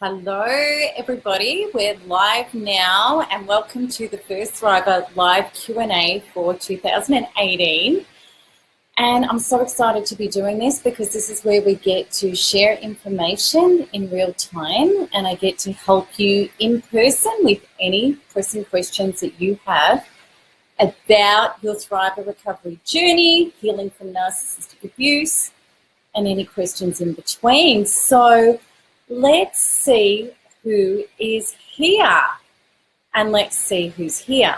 Hello everybody, we're live now and welcome to the first Thriver live Q&A for 2018. And I'm so excited to be doing this because this is where we get to share information in real time and I get to help you in person with any pressing questions that you have about your Thriver recovery journey, healing from narcissistic abuse, and any questions in between. So let's see who is here. And let's see who's here.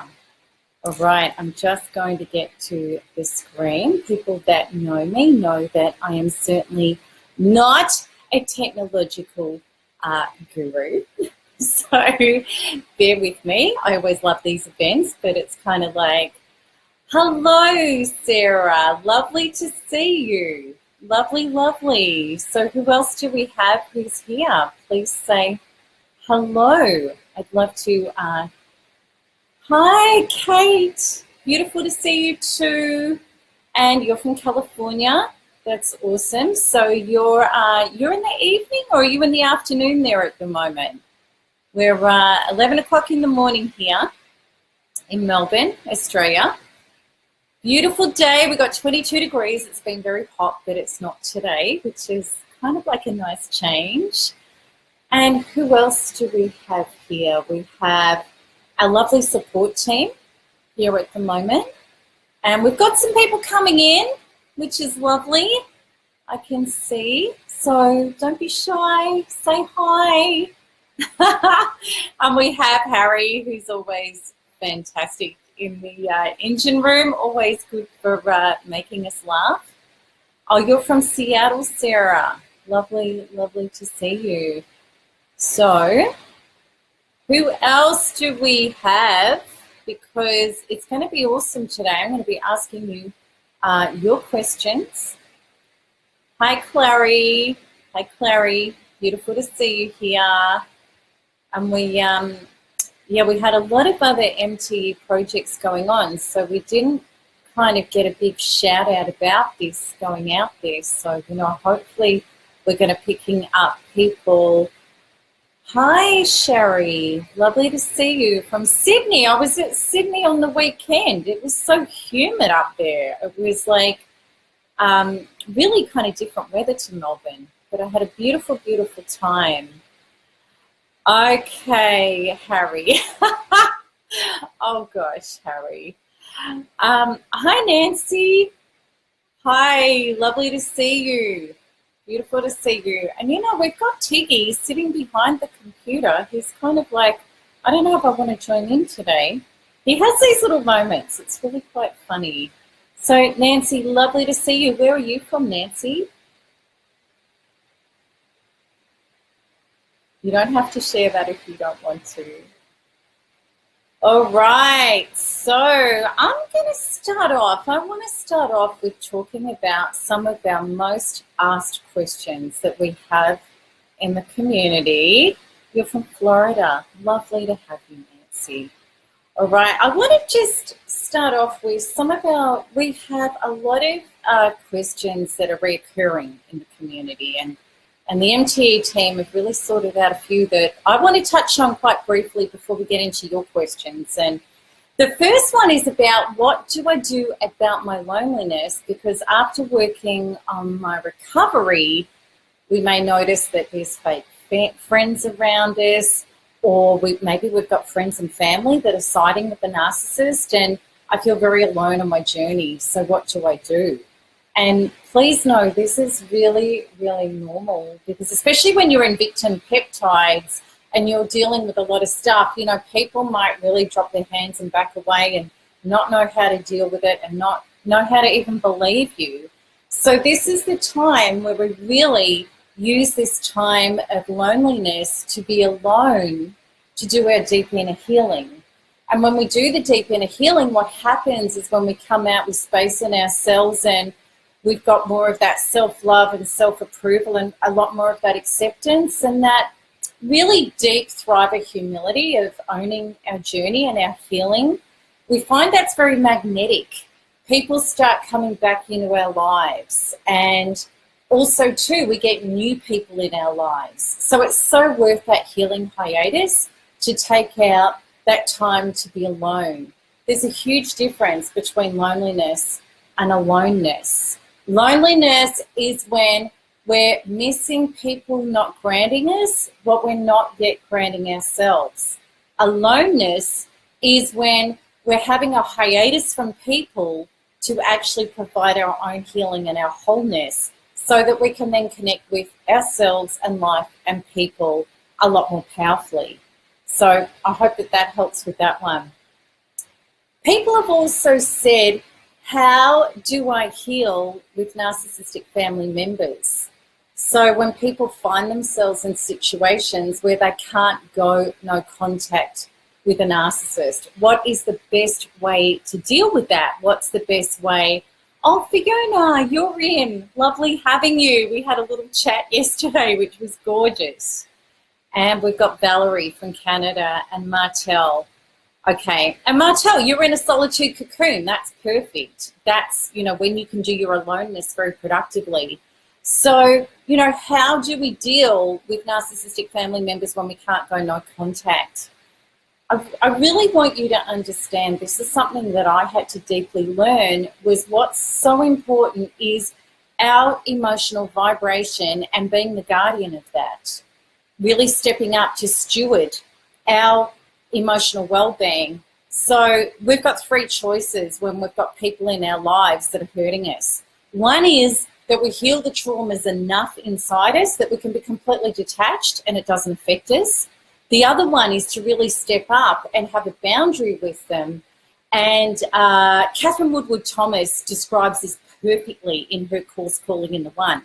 All right, I'm just going to get to the screen. People that know me know that I am certainly not a technological guru. So bear with me. I always love these events, but it's kind of like, hello, Sarah. Lovely to see you. Lovely, lovely. So who else do we have who's here? Please say hello. I'd love to. Hi, Kate. Beautiful to see you too. And you're from California. That's awesome. So you're in the evening or are you in the afternoon there at the moment? We're 11 o'clock in the morning here in Melbourne, Australia. Beautiful day. We got 22 degrees. It's been very hot, but it's not today, which is kind of like a nice change. And who else do we have here? We have our lovely support team here at the moment. And we've got some people coming in, which is lovely. I can see. So don't be shy. Say hi. And we have Harry, who's always fantastic in the engine room, always good for making us laugh. Oh, you're from Seattle, Sarah. Lovely, lovely to see you. So, who else do we have? Because it's going to be awesome today. I'm going to be asking you your questions. Hi, Clary. Hi, Clary. Beautiful to see you here. And we had a lot of other MTE projects going on, so we didn't kind of get a big shout out about this going out there. So, hopefully we're going to picking up people. Hi, Sherry. Lovely to see you from Sydney. I was at Sydney on the weekend. It was so humid up there. It was like really kind of different weather to Melbourne, but I had a beautiful, beautiful time. Okay, Harry. Oh gosh, Harry. Hi, Nancy. Hi, lovely to see you. Beautiful to see you. And we've got Tiggy sitting behind the computer. He's kind of like, I don't know if I want to join in today. He has these little moments. It's really quite funny. So, Nancy, lovely to see you. Where are you from, Nancy? You don't have to share that if you don't want to. All right, so I'm going to start off. I want to start off with talking about some of our most asked questions that we have in the community. You're from Florida. Lovely to have you, Nancy. All right, I want to just start off with we have a lot of questions that are recurring in the community, and the MTE team have really sorted out a few that I want to touch on quite briefly before we get into your questions. And the first one is about what do I do about my loneliness? Because after working on my recovery, we may notice that there's fake friends around us, or maybe we've got friends and family that are siding with the narcissist, and I feel very alone on my journey. So what do I do? And please know this is really, really normal, because especially when you're in victim peptides and you're dealing with a lot of stuff, people might really drop their hands and back away and not know how to deal with it and not know how to even believe you. So this is the time where we really use this time of loneliness to be alone, to do our deep inner healing. And when we do the deep inner healing, what happens is when we come out with space in ourselves and we've got more of that self-love and self-approval and a lot more of that acceptance and that really deep thriver humility of owning our journey and our healing. We find that's very magnetic. People start coming back into our lives and Also too, we get new people in our lives. So it's so worth that healing hiatus to take out that time to be alone. There's a huge difference between loneliness and aloneness. Loneliness is when we're missing people not granting us what we're not yet granting ourselves. Aloneness is when we're having a hiatus from people to actually provide our own healing and our wholeness, so that we can then connect with ourselves and life and people a lot more powerfully. So I hope that that helps with that one. People have also said, how do I heal with narcissistic family members? So when people find themselves in situations where they can't go no contact with a narcissist, what is the best way to deal with that? What's the best way? Oh, Fiona, you're in. Lovely having you. We had a little chat yesterday, which was gorgeous. And we've got Valerie from Canada and Martel. Okay, and Martel, you're in a solitude cocoon. That's perfect. That's, you know, when you can do your aloneness very productively. So, you know, how do we deal with narcissistic family members when we can't go no contact? I really want you to understand, this is something that I had to deeply learn, was what's so important is our emotional vibration and being the guardian of that. Really stepping up to steward our emotional well-being. So we've got three choices when we've got people in our lives that are hurting us. One is that we heal the traumas enough inside us that we can be completely detached and it doesn't affect us. The other one is to really step up and have a boundary with them. And Catherine Woodward Thomas describes this perfectly in her course, Calling in the One.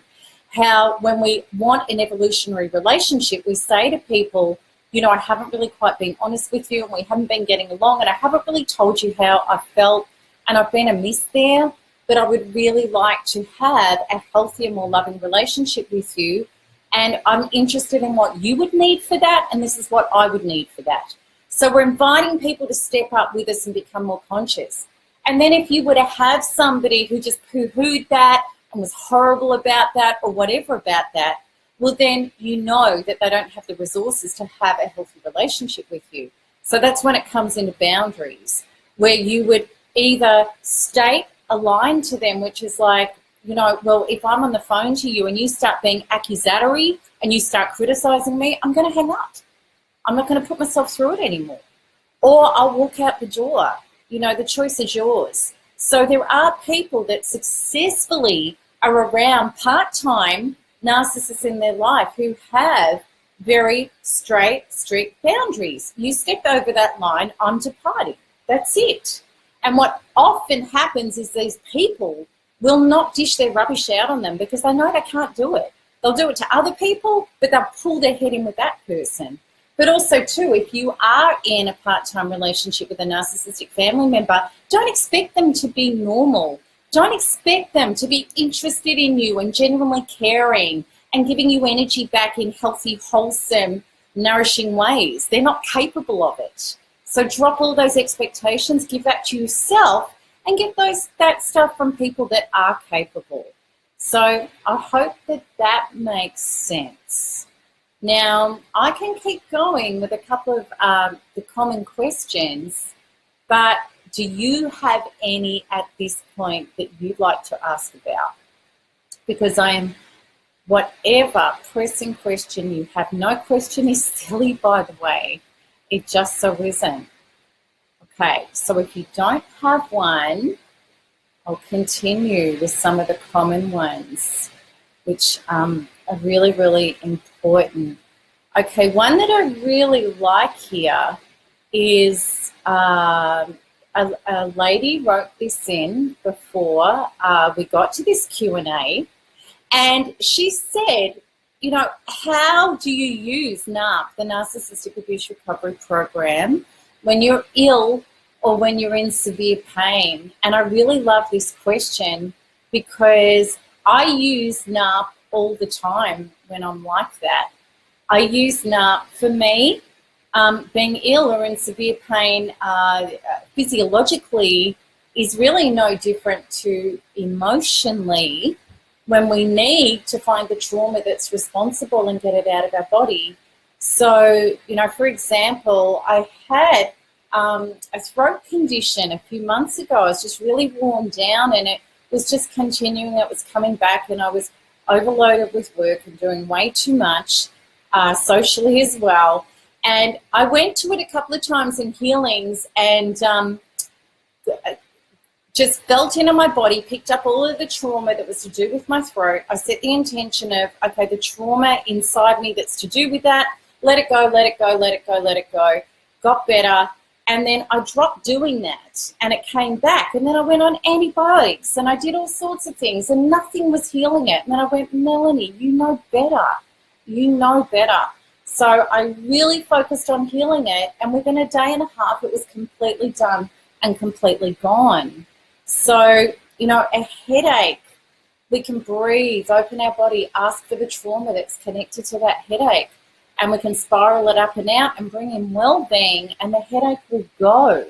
How when we want an evolutionary relationship, we say to people, you know, I haven't really quite been honest with you and we haven't been getting along and I haven't really told you how I felt and I've been amiss there, but I would really like to have a healthier, more loving relationship with you. And I'm interested in what you would need for that, and this is what I would need for that. So we're inviting people to step up with us and become more conscious. And then if you were to have somebody who just poo-hooed that and was horrible about that or whatever about that, well, then you know that they don't have the resources to have a healthy relationship with you. So that's when it comes into boundaries, where you would either state a line to them, which is like, you know, well, if I'm on the phone to you and you start being accusatory and you start criticizing me, I'm going to hang up. I'm not going to put myself through it anymore. Or I'll walk out the door. You know, the choice is yours. So there are people that successfully are around part-time narcissists in their life who have very straight, strict boundaries. You step over that line, I'm departing. That's it. And what often happens is these people will not dish their rubbish out on them because they know they can't do it. They'll do it to other people, but they'll pull their head in with that person. But also too, if you are in a part-time relationship with a narcissistic family member, don't expect them to be normal. Don't expect them to be interested in you and genuinely caring and giving you energy back in healthy, wholesome, nourishing ways. They're not capable of it. So drop all those expectations, give that to yourself, and get that stuff from people that are capable. So I hope that that makes sense. Now, I can keep going with a couple of the common questions, but do you have any at this point that you'd like to ask about? Because whatever pressing question you have, no question is silly, by the way. It just so isn't. Okay, so if you don't have one, I'll continue with some of the common ones, which are really, really important. Okay, one that I really like here is a lady wrote this in before we got to this Q&A, and she said, you know, how do you use NARP, the Narcissistic Abuse Recovery Program, when you're ill or when you're in severe pain? And I really love this question because I use NARP all the time when I'm like that. I use NARP for me, being ill or in severe pain physiologically is really no different to emotionally when we need to find the trauma that's responsible and get it out of our body. So, for example, I had a throat condition a few months ago. I was just really worn down, and it was just continuing. It was coming back, and I was overloaded with work and doing way too much, socially as well. And I went to it a couple of times in healings, and just felt into my body, picked up all of the trauma that was to do with my throat. I set the intention of, okay, the trauma inside me that's to do with that, let it go, let it go, let it go, let it go. Got better. And then I dropped doing that, and it came back. And then I went on antibiotics, and I did all sorts of things, and nothing was healing it. And then I went, Melanie, you know better. You know better. So I really focused on healing it, and within a day and a half, it was completely done and completely gone. So, a headache, we can breathe, open our body, ask for the trauma that's connected to that headache, and we can spiral it up and out and bring in well-being, and the headache will go.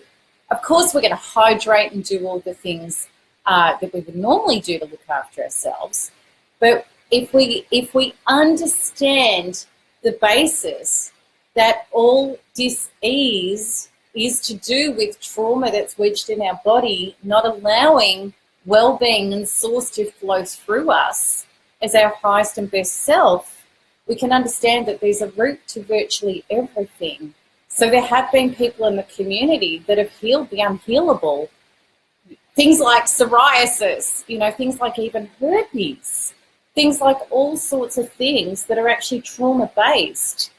Of course, we're going to hydrate and do all the things that we would normally do to look after ourselves. But if we understand the basis that all dis-ease is to do with trauma that's wedged in our body, not allowing well-being and source to flow through us as our highest and best self, we can understand that there's a root to virtually everything. So there have been people in the community that have healed the unhealable. Things like psoriasis, things like even herpes, things like all sorts of things that are actually trauma-based,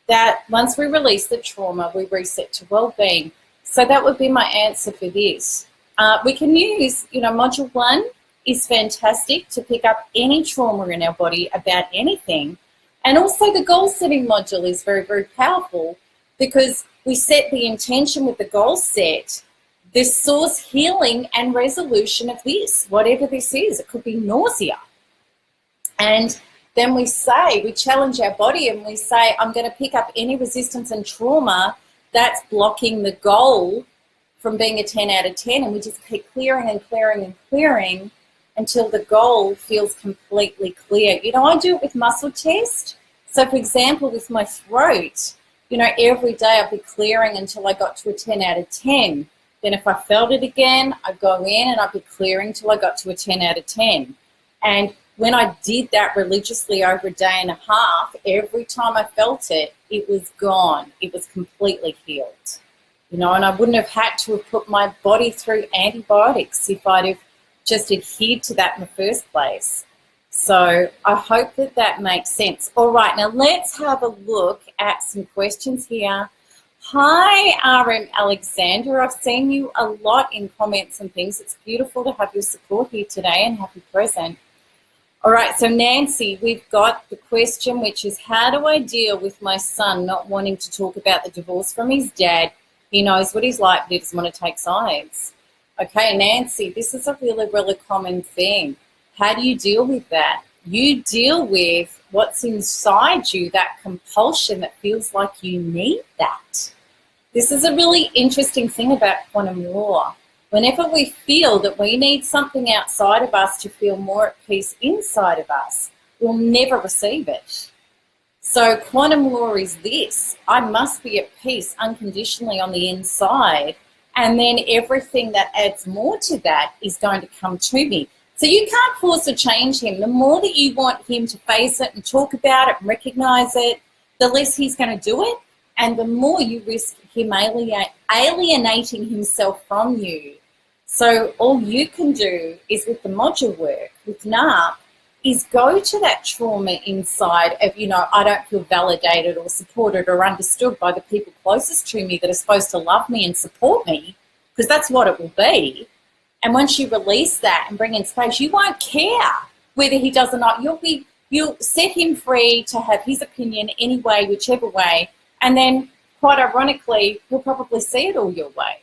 that once we release the trauma, we reset to well-being. So that would be my answer for this. We can use, module 1 is fantastic to pick up any trauma in our body about anything. And also the goal setting module is very, very powerful, because we set the intention with the goal set, the source healing and resolution of this, whatever this is. It could be nausea. And then we challenge our body, and we say, I'm going to pick up any resistance and trauma that's blocking the goal from being a 10 out of 10. And we just keep clearing and clearing and clearing until the goal feels completely clear. I do it with muscle test. So, for example, with my throat, every day I'd be clearing until I got to a 10 out of 10. Then if I felt it again, I'd go in and I'd be clearing till I got to a 10 out of 10. And when I did that religiously over a day and a half, every time I felt it, it was gone. It was completely healed. And I wouldn't have had to have put my body through antibiotics if I'd have just adhered to that in the first place. So I hope that makes sense. All right, now let's have a look at some questions here. Hi, RM Alexander. I've seen you a lot in comments and things. It's beautiful to have your support here today, and happy present. All right, so Nancy, we've got the question, which is, how do I deal with my son not wanting to talk about the divorce from his dad? He knows what he's like, but he doesn't want to take sides. Okay, Nancy, this is a really, really common thing. How do you deal with that? You deal with what's inside you, that compulsion that feels like you need that. This is a really interesting thing about quantum law. Whenever we feel that we need something outside of us to feel more at peace inside of us, we'll never receive it. So quantum law is this: I must be at peace unconditionally on the inside, and then everything that adds more to that is going to come to me. So you can't force or change him. The more that you want him to face it and talk about it and recognize it, the less he's going to do it, and the more you risk him alienating himself from you. So all you can do is, with the module work, with NARP, is go to that trauma inside of, I don't feel validated or supported or understood by the people closest to me that are supposed to love me and support me, because that's what it will be. And once you release that and bring in space, you won't care whether he does or not. You'll set him free to have his opinion anyway, whichever way, and then quite ironically, he'll probably see it all your way.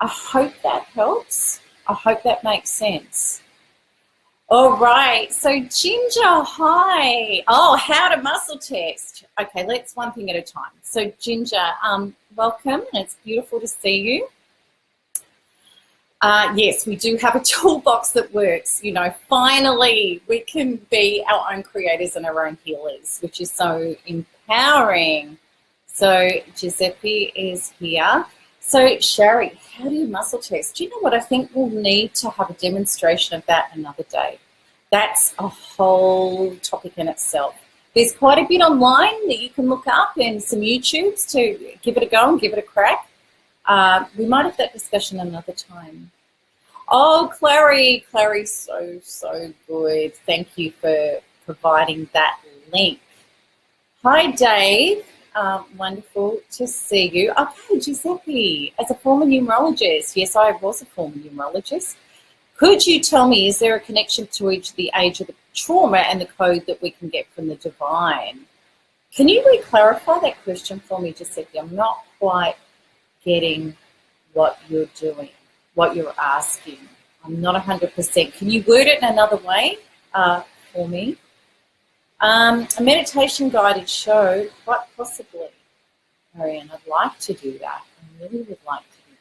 I hope that helps. I hope that makes sense. All right, so Ginger, hi. Oh, how to muscle test. Okay, let's one thing at a time. So Ginger, welcome, and it's beautiful to see you. Yes, we do have a toolbox that works. You know, finally we can be our own creators and our own healers, which is so empowering. So Giuseppe is here. So Sherry, how do you muscle test? Do you know what? I think we'll need to have a demonstration of that another day. That's a whole topic in itself. There's quite a bit online that you can look up and some YouTubes to give it a go and give it a crack. We might have that discussion another time. Oh, Clary, so good. Thank you for providing that link. Hi, Dave. Wonderful to see you. Okay, Giuseppe, as a former numerologist, yes, I was a former numerologist. Could you tell me, is there a connection to the age of the trauma and the code that we can get from the divine? Can you re-clarify that question for me, Giuseppe? I'm not quite getting what you're doing, what you're asking. I'm not 100%. Can you word it in another way for me? A meditation guided show, quite possibly, Marianne. I'd like to do that. I really would like to do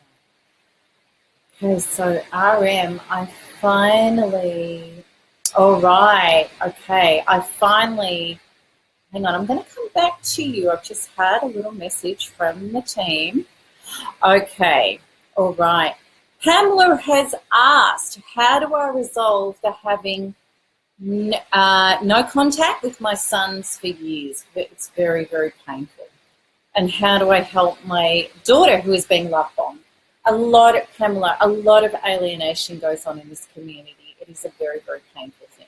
that. Okay, so RM, I finally, all right, okay, hang on, I'm going to come back to you. I've just had a little message from the team. Okay, all right. Pamela has asked, how do I resolve the having no contact with my sons for years? It's very, very painful. And how do I help my daughter who is being loved on? Pamela, a lot of alienation goes on in this community. It is a very, very painful thing.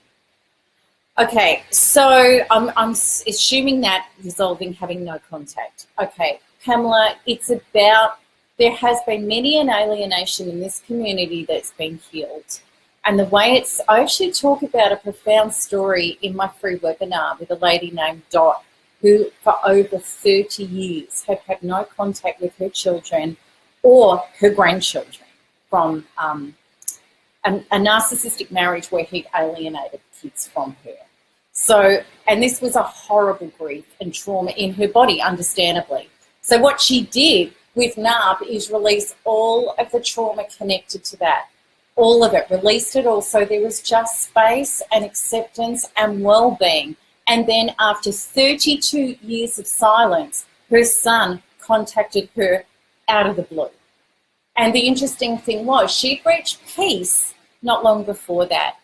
Okay, so I'm assuming that resolving having no contact. Okay, Pamela, it's about, there has been many an alienation in this community that's been healed. And the way I actually talk about a profound story in my free webinar with a lady named Dot, who for over 30 years had no contact with her children or her grandchildren from a narcissistic marriage where he'd alienated kids from her. So, and this was a horrible grief and trauma in her body, understandably. So what she did with NARP is release all of the trauma connected to that. All of it, released it all. So there was just space and acceptance and well-being. And then after 32 years of silence, her son contacted her out of the blue. And the interesting thing was she'd reached peace not long before that.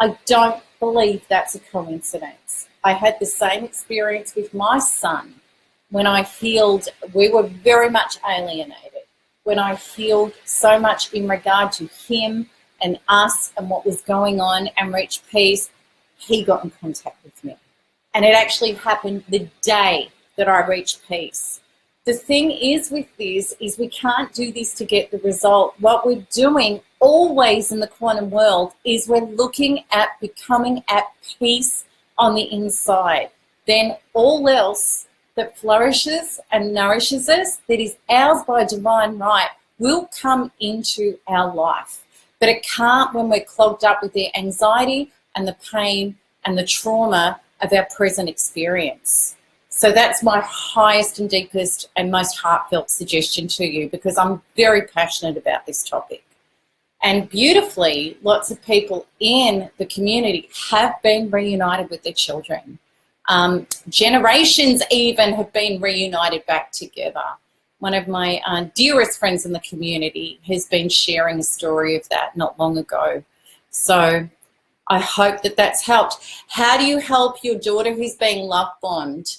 I don't believe that's a coincidence. I had the same experience with my son when I healed. We were very much alienated. When I healed so much in regard to him and us and what was going on and reached peace, he got in contact with me. And it actually happened the day that I reached peace. The thing is with this is we can't do this to get the result. What we're doing always in the quantum world is we're looking at becoming at peace on the inside. Then all else that flourishes and nourishes us, that is ours by divine right, will come into our life. But it can't when we're clogged up with the anxiety and the pain and the trauma of our present experience. So that's my highest and deepest and most heartfelt suggestion to you, because I'm very passionate about this topic. And beautifully, lots of people in the community have been reunited with their children. Generations even have been reunited back together. One of my dearest friends in the community has been sharing a story of that not long ago. So I hope that that's helped. How do you help your daughter who's being love bombed?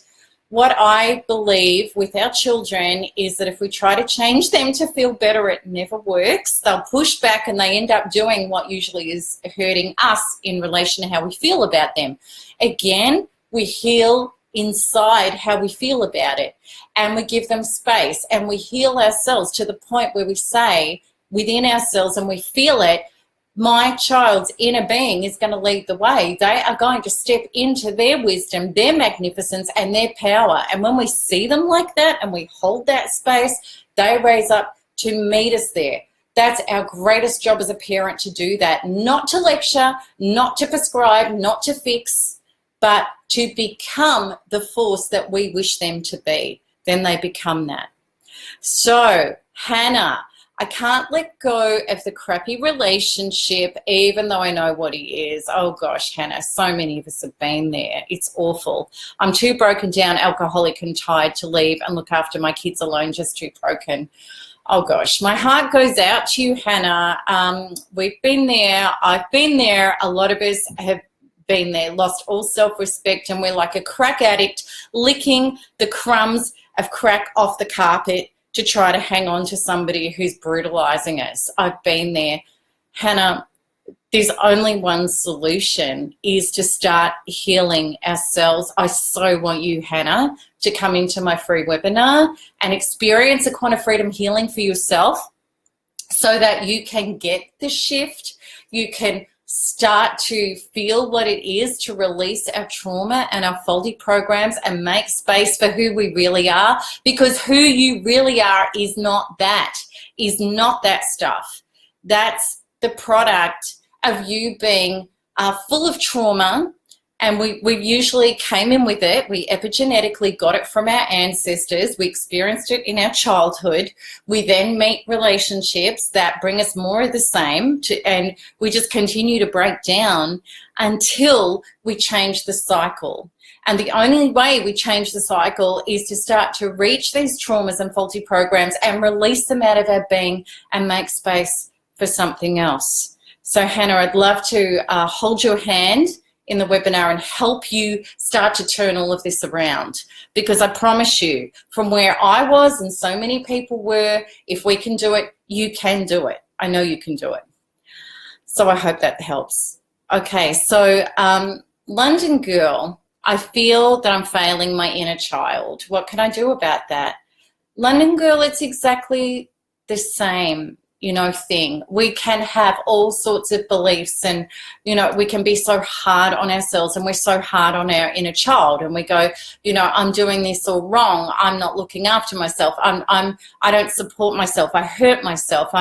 What I believe with our children is that if we try to change them to feel better, it never works. They'll push back and they end up doing what usually is hurting us in relation to how we feel about them. Again, we heal inside how we feel about it, and we give them space, and we heal ourselves to the point where we say within ourselves, and we feel it, my child's inner being is going to lead the way. They are going to step into their wisdom, their magnificence, and their power. And when we see them like that and we hold that space, they raise up to meet us there. That's our greatest job as a parent, to do that. Not to lecture, not to prescribe, not to fix, but to become the force that we wish them to be. Then they become that. So, Hannah, I can't let go of the crappy relationship, even though I know what he is. Oh gosh, Hannah, so many of us have been there. It's awful. I'm too broken down, alcoholic and tired to leave and look after my kids alone, just too broken. Oh gosh, my heart goes out to you, Hannah. We've been there. I've been there. A lot of us have been there, lost all self-respect, and we're like a crack addict licking the crumbs of crack off the carpet to try to hang on to somebody who's brutalizing us. I've been there. Hannah, there's only one solution, is to start healing ourselves. I so want you, Hannah, to come into my free webinar and experience a quantum freedom healing for yourself so that you can get the shift, you can start to feel what it is to release our trauma and our faulty programs and make space for who we really are, because who you really are is not that stuff. That's the product of you being full of trauma, and we usually came in with it. We epigenetically got it from our ancestors. We experienced it in our childhood. We then meet relationships that bring us more of the same, and we just continue to break down until we change the cycle. And the only way we change the cycle is to start to reach these traumas and faulty programs and release them out of our being and make space for something else. So Hannah, I'd love to hold your hand in the webinar and help you start to turn all of this around, because I promise you, from where I was and so many people were, if we can do it, you can do it. I know you can do it. So I hope that helps. Okay, so London girl, I feel that I'm failing my inner child. What can I do about that? London girl, it's exactly the same, thing. We can have all sorts of beliefs, and, we can be so hard on ourselves, and we're so hard on our inner child, and we go, I'm doing this all wrong. I'm not looking after myself. I don't support myself. I hurt myself.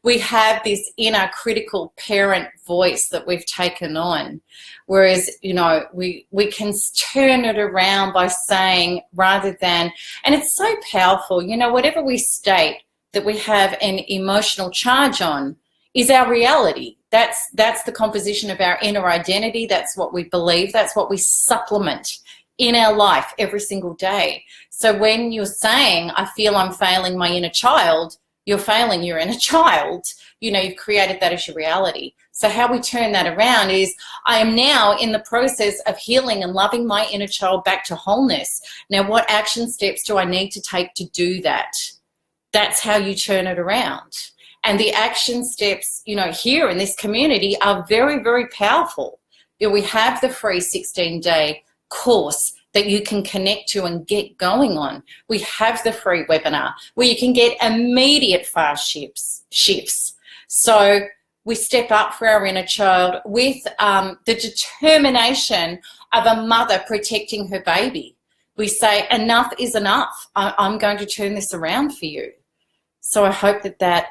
We have this inner critical parent voice that we've taken on. Whereas, we can turn it around by saying, rather than, and it's so powerful, whatever we state that we have an emotional charge on is our reality. That's the composition of our inner identity. That's what we believe. That's what we supplement in our life every single day. So when you're saying, I feel I'm failing my inner child, you're failing your inner child. You've created that as your reality. So how we turn that around is, I am now in the process of healing and loving my inner child back to wholeness. Now, what action steps do I need to take to do that? That's how you turn it around. And the action steps, here in this community are very, very powerful. We have the free 16-day course that you can connect to and get going on. We have the free webinar where you can get immediate fast shifts. So we step up for our inner child with the determination of a mother protecting her baby. We say, enough is enough. I'm going to turn this around for you. So I hope that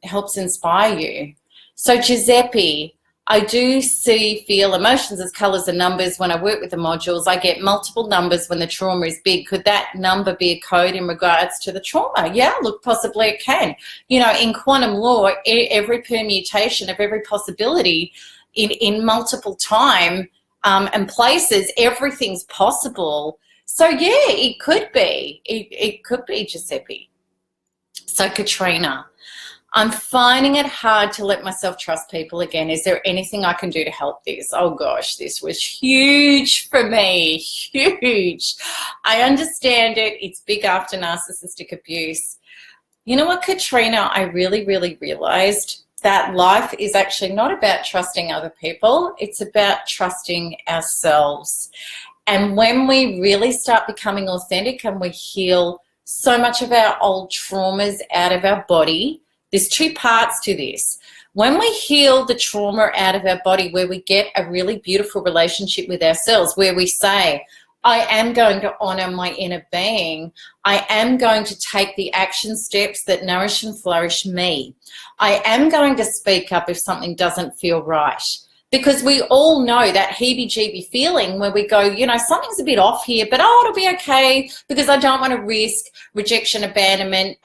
helps inspire you. So Giuseppe, I do feel emotions as colours and numbers. When I work with the modules, I get multiple numbers when the trauma is big. Could that number be a code in regards to the trauma? Yeah, look, possibly it can. In quantum law, every permutation of every possibility in multiple time and places, everything's possible. So yeah, it could be. It could be, Giuseppe. So Katrina, I'm finding it hard to let myself trust people again. Is there anything I can do to help this? Oh gosh, this was huge for me, huge. I understand it. It's big after narcissistic abuse. You know what, Katrina, I really, really realized that life is actually not about trusting other people. It's about trusting ourselves. And when we really start becoming authentic and we heal so much of our old traumas out of our body, there's two parts to this. When we heal the trauma out of our body, where we get a really beautiful relationship with ourselves, where we say, I am going to honor my inner being. I am going to take the action steps that nourish and flourish me. I am going to speak up if something doesn't feel right. Because we all know that heebie-jeebie feeling where we go, something's a bit off here, but it'll be okay because I don't want to risk rejection, abandonment,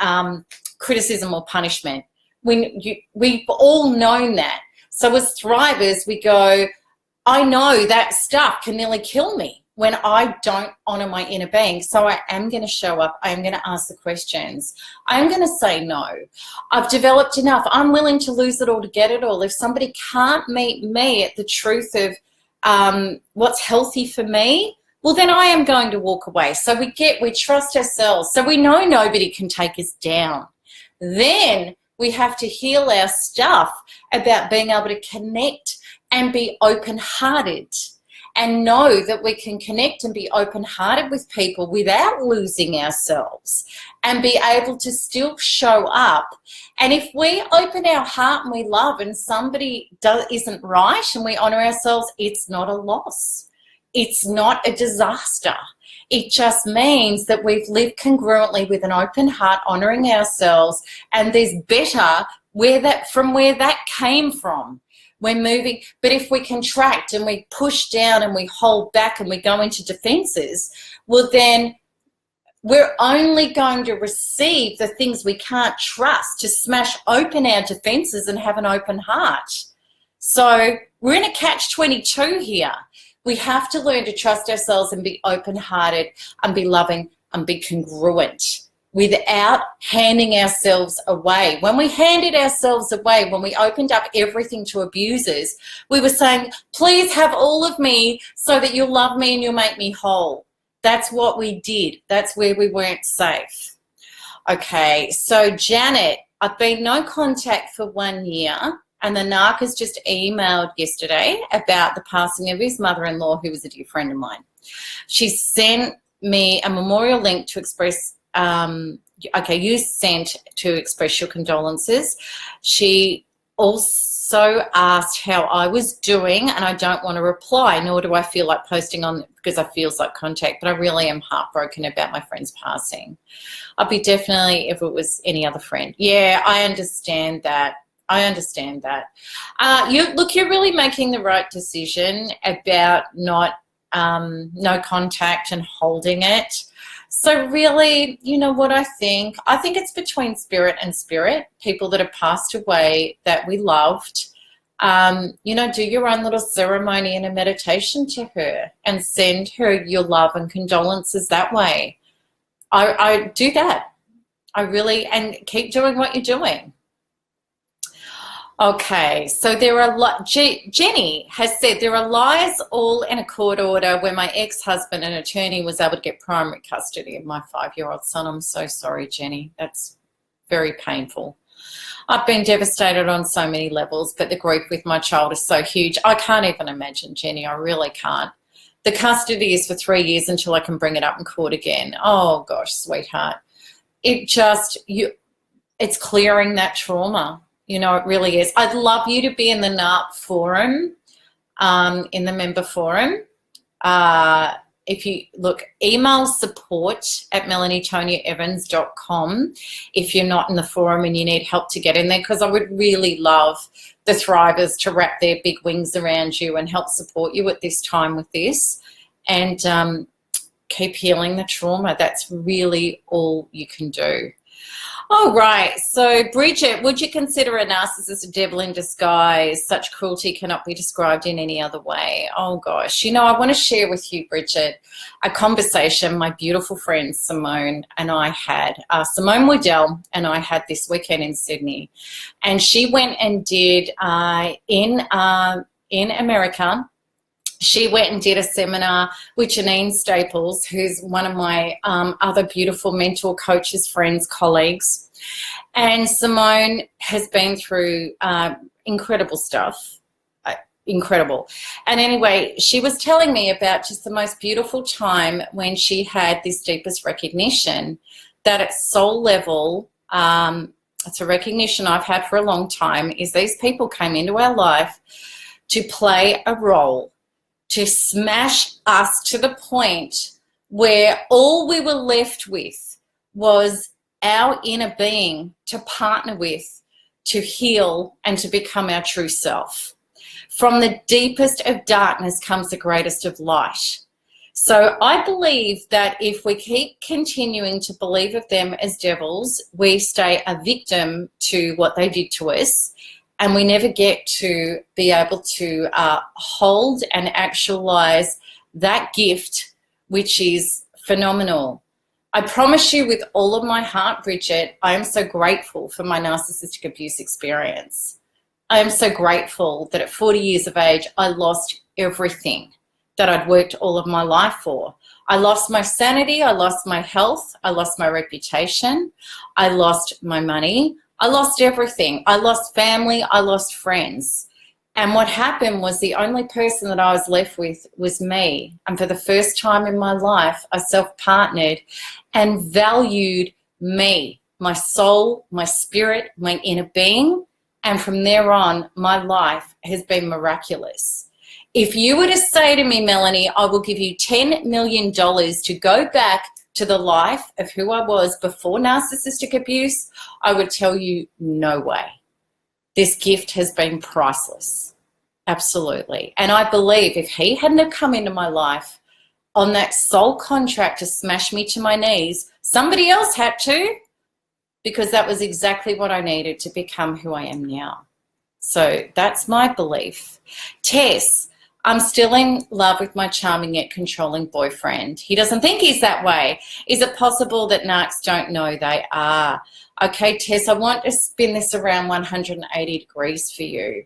criticism or punishment. We've all known that. So as thrivers, we go, I know that stuff can nearly kill me when I don't honor my inner being. So I am going to show up. I am going to ask the questions. I am going to say no. I've developed enough. I'm willing to lose it all to get it all. If somebody can't meet me at the truth of what's healthy for me, well, then I am going to walk away. So we trust ourselves. So we know nobody can take us down. Then we have to heal our stuff about being able to connect and be open-hearted, and know that we can connect and be open-hearted with people without losing ourselves, and be able to still show up. And if we open our heart and we love, and somebody isn't right and we honor ourselves, it's not a loss. It's not a disaster. It just means that we've lived congruently with an open heart, honoring ourselves, and there's better from where that came from. We're moving, but if we contract and we push down and we hold back and we go into defenses, well, then we're only going to receive the things we can't trust, to smash open our defenses and have an open heart. So we're in a catch-22 here. We have to learn to trust ourselves and be open-hearted and be loving and be congruent, without handing ourselves away. When we handed ourselves away, when we opened up everything to abusers, we were saying, please have all of me so that you'll love me and you'll make me whole. That's what we did. That's where we weren't safe. Okay, so Janet, I've been no contact for 1 year, and the narc has just emailed yesterday about the passing of his mother-in-law, who was a dear friend of mine. She sent me a memorial link to express you sent to express your condolences. She also asked how I was doing, and I don't want to reply, nor do I feel like posting on because I feels like contact, but I really am heartbroken about my friend's passing. I'd be definitely if it was any other friend. Yeah, I understand that. You're really making the right decision about not no contact and holding it. So really, you know what I think? I think it's between spirit and spirit, people that have passed away that we loved. Do your own little ceremony and a meditation to her and send her your love and condolences that way. I do that. And keep doing what you're doing. Okay, so there are Jenny has said there are lies all in a court order where my ex-husband, an attorney, was able to get primary custody of my 5-year-old son. I'm so sorry, Jenny. That's very painful. I've been devastated on so many levels, but the grief with my child is so huge. I can't even imagine, Jenny. I really can't. The custody is for 3 years until I can bring it up in court again. Oh, gosh, sweetheart. It's clearing that trauma. It really is. I'd love you to be in the NARP forum, in the member forum. If you email support@melanietoniaevans.com if you're not in the forum and you need help to get in there, because I would really love the thrivers to wrap their big wings around you and help support you at this time with this, and keep healing the trauma. That's really all you can do. All right, so Bridget, would you consider a narcissist a devil in disguise? Such cruelty cannot be described in any other way. Oh gosh, I want to share with you, Bridget, a conversation my beautiful friend Simone and I had. Simone Waddell and I had this weekend in Sydney, and she went and did in America. She went and did a seminar with Janine Staples, who's one of my other beautiful mentor coaches, friends, colleagues. And Simone has been through incredible stuff, incredible. And anyway, she was telling me about just the most beautiful time when she had this deepest recognition that at soul level, it's a recognition I've had for a long time, is these people came into our life to play a role, to smash us to the point where all we were left with was our inner being to partner with, to heal, and to become our true self. From the deepest of darkness comes the greatest of light. So I believe that if we keep continuing to believe of them as devils, we stay a victim to what they did to us, and we never get to be able to hold and actualize that gift, which is phenomenal. I promise you with all of my heart, Bridget, I am so grateful for my narcissistic abuse experience. I am so grateful that at 40 years of age, I lost everything that I'd worked all of my life for. I lost my sanity, I lost my health, I lost my reputation, I lost my money, I lost everything. I lost family, I lost friends. And what happened was the only person that I was left with was me. And for the first time in my life, I self-partnered and valued me, my soul, my spirit, my inner being. And from there on, my life has been miraculous. If you were to say to me, Melanie, I will give you $10 million to go back to the life of who I was before narcissistic abuse, I would tell you, no way. This gift has been priceless. Absolutely. And I believe if he hadn't have come into my life on that soul contract to smash me to my knees, somebody else had to, because that was exactly what I needed to become who I am now. So that's my belief. Tess, I'm still in love with my charming yet controlling boyfriend. He doesn't think he's that way. Is it possible that narcs don't know they are? Okay, Tess, I want to spin this around 180 degrees for you.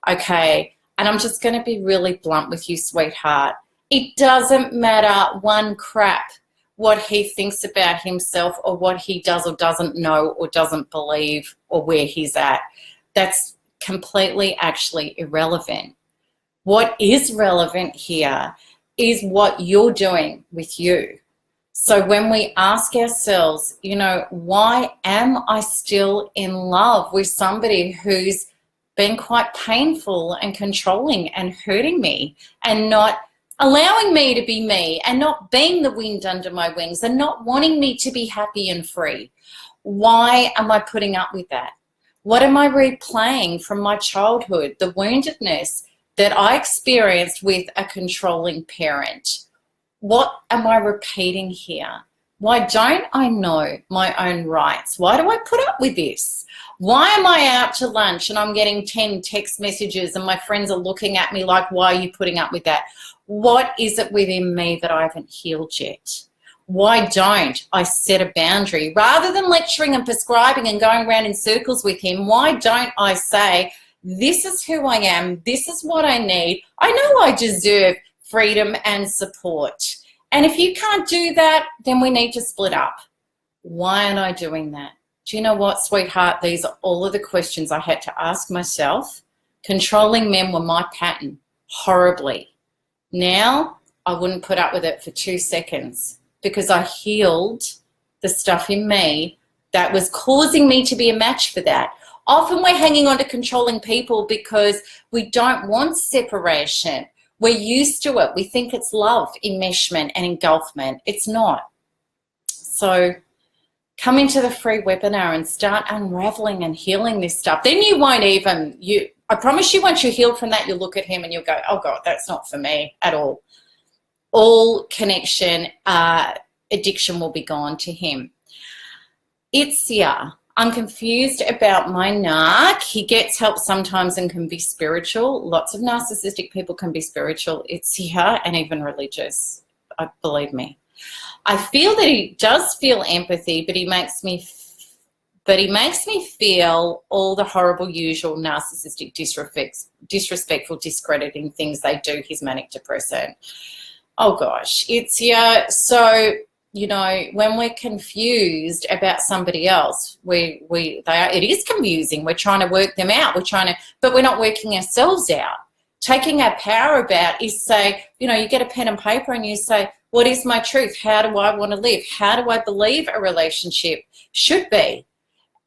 Okay, and I'm just going to be really blunt with you, sweetheart. It doesn't matter one crap what he thinks about himself or what he does or doesn't know or doesn't believe or where he's at. That's completely actually irrelevant. What is relevant here is what you're doing with you. So when we ask ourselves, you know, why am I still in love with somebody who's been quite painful and controlling and hurting me and not allowing me to be me and not being the wind under my wings and not wanting me to be happy and free? Why am I putting up with that? What am I replaying from my childhood, the woundedness that I experienced with a controlling parent? What am I repeating here? Why don't I know my own rights? Why do I put up with this? Why am I out to lunch and I'm getting 10 text messages and my friends are looking at me like, why are you putting up with that? What is it within me that I haven't healed yet? Why don't I set a boundary? Rather than lecturing and prescribing and going around in circles with him, why don't I say, this is who I am, this is what I need, I know I deserve freedom and support. And if you can't do that, then we need to split up. Why aren't I doing that? Do you know what, sweetheart? These are all of the questions I had to ask myself. Controlling men were my pattern, horribly. Now, I wouldn't put up with it for 2 seconds because I healed the stuff in me that was causing me to be a match for that. Often we're hanging on to controlling people because we don't want separation. We're used to it. We think it's love, enmeshment and engulfment. It's not. So come into the free webinar and start unraveling and healing this stuff. Then you won't even, I promise you, once you're healed from that, you'll look at him and you'll go, oh God, that's not for me at all. All connection, addiction will be gone to him. It's I'm confused about my narc. He gets help sometimes and can be spiritual. Lots of narcissistic people can be spiritual. It's and even religious, believe me. I feel that he does feel empathy, but he makes me feel all the horrible, usual narcissistic, disrespectful, discrediting things they do. He's manic depressant. Oh gosh, it's so. You know, when we're confused about somebody else, it is confusing. We're trying to work them out. But we're not working ourselves out. Taking our power about is say, you know, you get a pen and paper and you say, what is my truth? How do I want to live? How do I believe a relationship should be?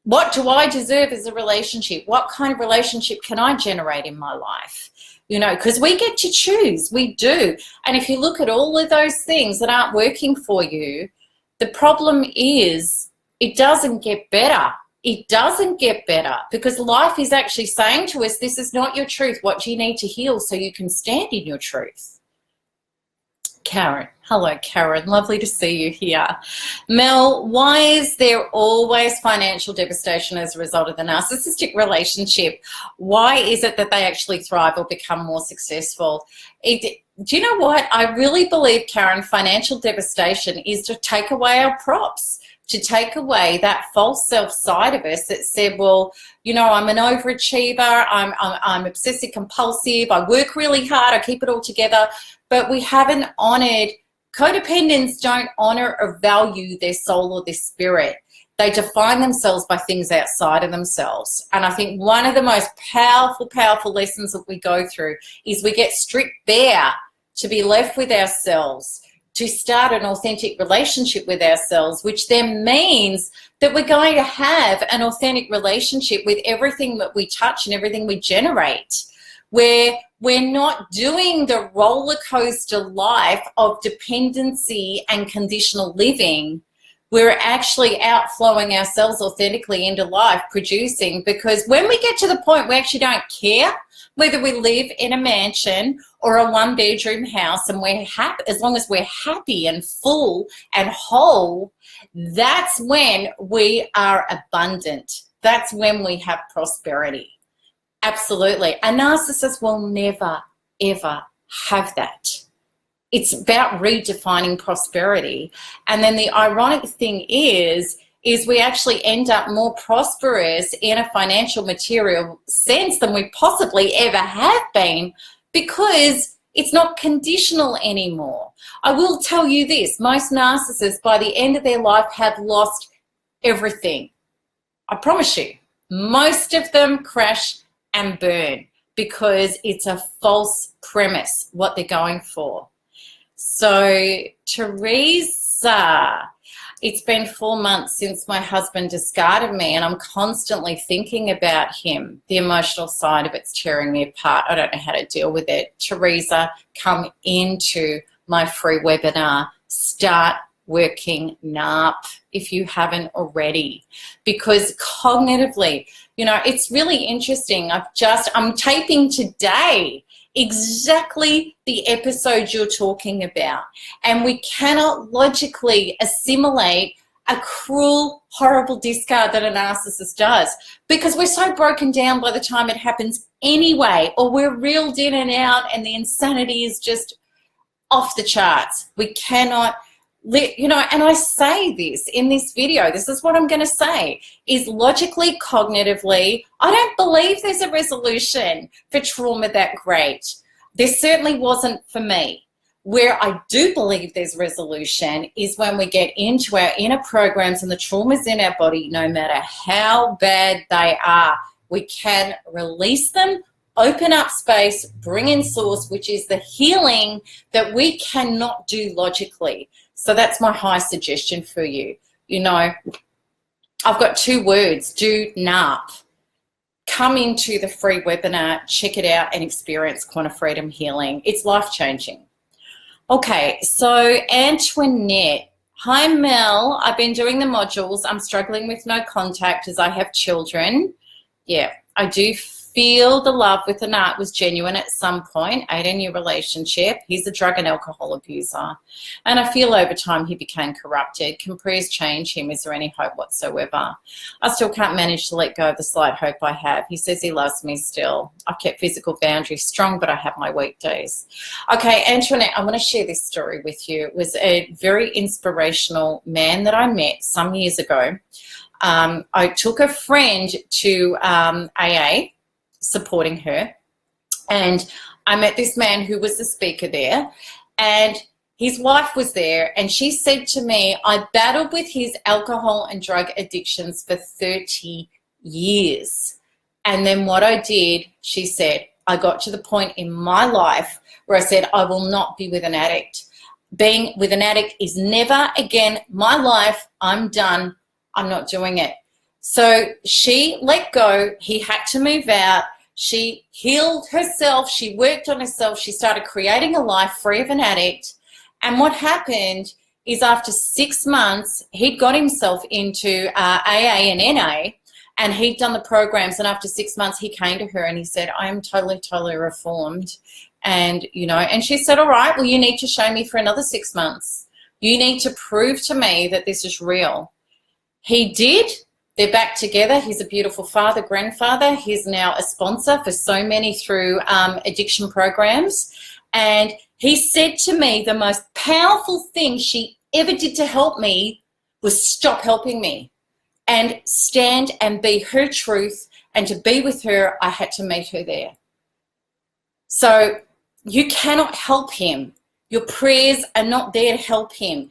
What do I deserve as a relationship? What kind of relationship can I generate in my life? You know, because we get to choose, we do. And if you look at all of those things that aren't working for you, the problem is it doesn't get better. It doesn't get better because life is actually saying to us, this is not your truth. What do you need to heal so you can stand in your truth? Karen. Hello, Karen. Lovely to see you here. Mel, why is there always financial devastation as a result of the narcissistic relationship? Why is it that they actually thrive or become more successful? Do you know what? I really believe, Karen, financial devastation is to take away our props, to take away that false self side of us that said, well, you know, I'm an overachiever, I'm obsessive compulsive, I work really hard, I keep it all together, but we haven't honored. Codependents don't honor or value their soul or their spirit. They define themselves by things outside of themselves. And I think one of the most powerful, powerful lessons that we go through is we get stripped bare to be left with ourselves, to start an authentic relationship with ourselves, which then means that we're going to have an authentic relationship with everything that we touch and everything we generate, where we're not doing the roller coaster life of dependency and conditional living. We're actually outflowing ourselves authentically into life, producing, because when we get to the point we actually don't care whether we live in a mansion or a one-bedroom house, and we're happy, as long as we're happy and full and whole, that's when we are abundant. That's when we have prosperity. Absolutely. A narcissist will never, ever have that. It's about redefining prosperity. And then the ironic thing is we actually end up more prosperous in a financial material sense than we possibly ever have been, because it's not conditional anymore. I will tell you this, most narcissists by the end of their life have lost everything. I promise you, most of them crash and burn because it's a false premise what they're going for. So Teresa, it's been 4 months since my husband discarded me, and I'm constantly thinking about him. The emotional side of it's tearing me apart. I don't know how to deal with it. Teresa, come into my free webinar. Start working NARP if you haven't already, because cognitively, you know, it's really interesting. I'm taping today exactly the episode you're talking about, and we cannot logically assimilate a cruel, horrible discard that a narcissist does, because we're so broken down by the time it happens anyway, or we're reeled in and out and the insanity is just off the charts. We cannot, you know, and I say this in this video, this is what I'm going to say, is logically, cognitively, I don't believe there's a resolution for trauma that great. There certainly wasn't for me. Where I do believe there's resolution is when we get into our inner programs and the traumas in our body, no matter how bad they are, we can release them, open up space, bring in source, which is the healing that we cannot do logically. So that's my high suggestion for you. You know, I've got 2 words, do NARP. Come into the free webinar, check it out, and experience quantum freedom healing. It's life-changing. Okay, so Antoinette. Hi, Mel. I've been doing the modules. I'm struggling with no contact as I have children. Yeah, I do feel the love with the nut was genuine at some point. 18-year relationship. He's a drug and alcohol abuser. And I feel over time he became corrupted. Can prayers change him? Is there any hope whatsoever? I still can't manage to let go of the slight hope I have. He says he loves me still. I've kept physical boundaries strong, but I have my weekdays. Okay, Antoinette, I want to share this story with you. It was a very inspirational man that I met some years ago. I took a friend to AA, supporting her, and I met this man who was the speaker there, and his wife was there, and she said to me, I battled with his alcohol and drug addictions for 30 years. And then what I did, she said, I got to the point in my life where I said, I will not be with an addict. Being with an addict is never again my life. I'm done. I'm not doing it. So she let go. He had to move out. She healed herself. She worked on herself. She started creating a life free of an addict. And what happened is after 6 months, he'd got himself into AA and NA, and he'd done the programs. And after 6 months, he came to her and he said, I am totally, totally reformed. And, you know, and she said, all right, well, you need to show me for another 6 months. You need to prove to me that this is real. He did. They're back together. He's a beautiful father, grandfather. He's now a sponsor for so many through addiction programs. And he said to me the most powerful thing she ever did to help me was stop helping me and stand and be her truth. And to be with her, I had to meet her there. So you cannot help him. Your prayers are not there to help him.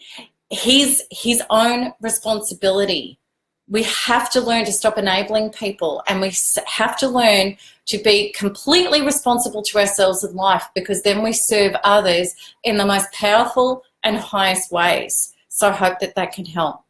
His own responsibility. We have to learn to stop enabling people, and we have to learn to be completely responsible to ourselves in life, because then we serve others in the most powerful and highest ways. So I hope that that can help.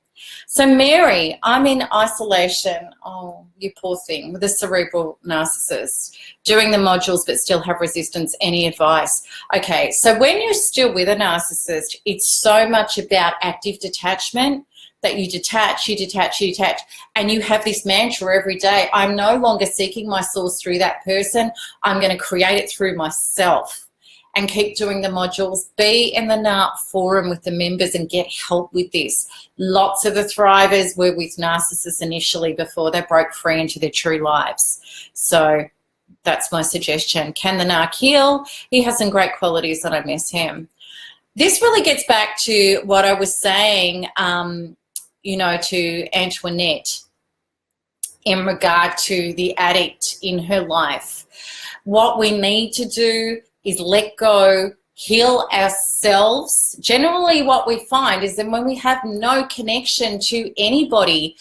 So Mary, I'm in isolation. Oh, you poor thing, with a cerebral narcissist, doing the modules but still have resistance. Any advice? Okay, so when you're still with a narcissist, it's so much about active detachment, that you detach, and you have this mantra every day: I'm no longer seeking my source through that person. I'm going to create it through myself. And keep doing the modules. Be in the NARP forum with the members and get help with this. Lots of the thrivers were with narcissists initially before they broke free into their true lives. So that's my suggestion. Can the NARC heal? He has some great qualities and I miss him. This really gets back to what I was saying, you know, to Antoinette in regard to the addict in her life. What we need to do is let go, heal ourselves. Generally what we find is that when we have no connection to anybody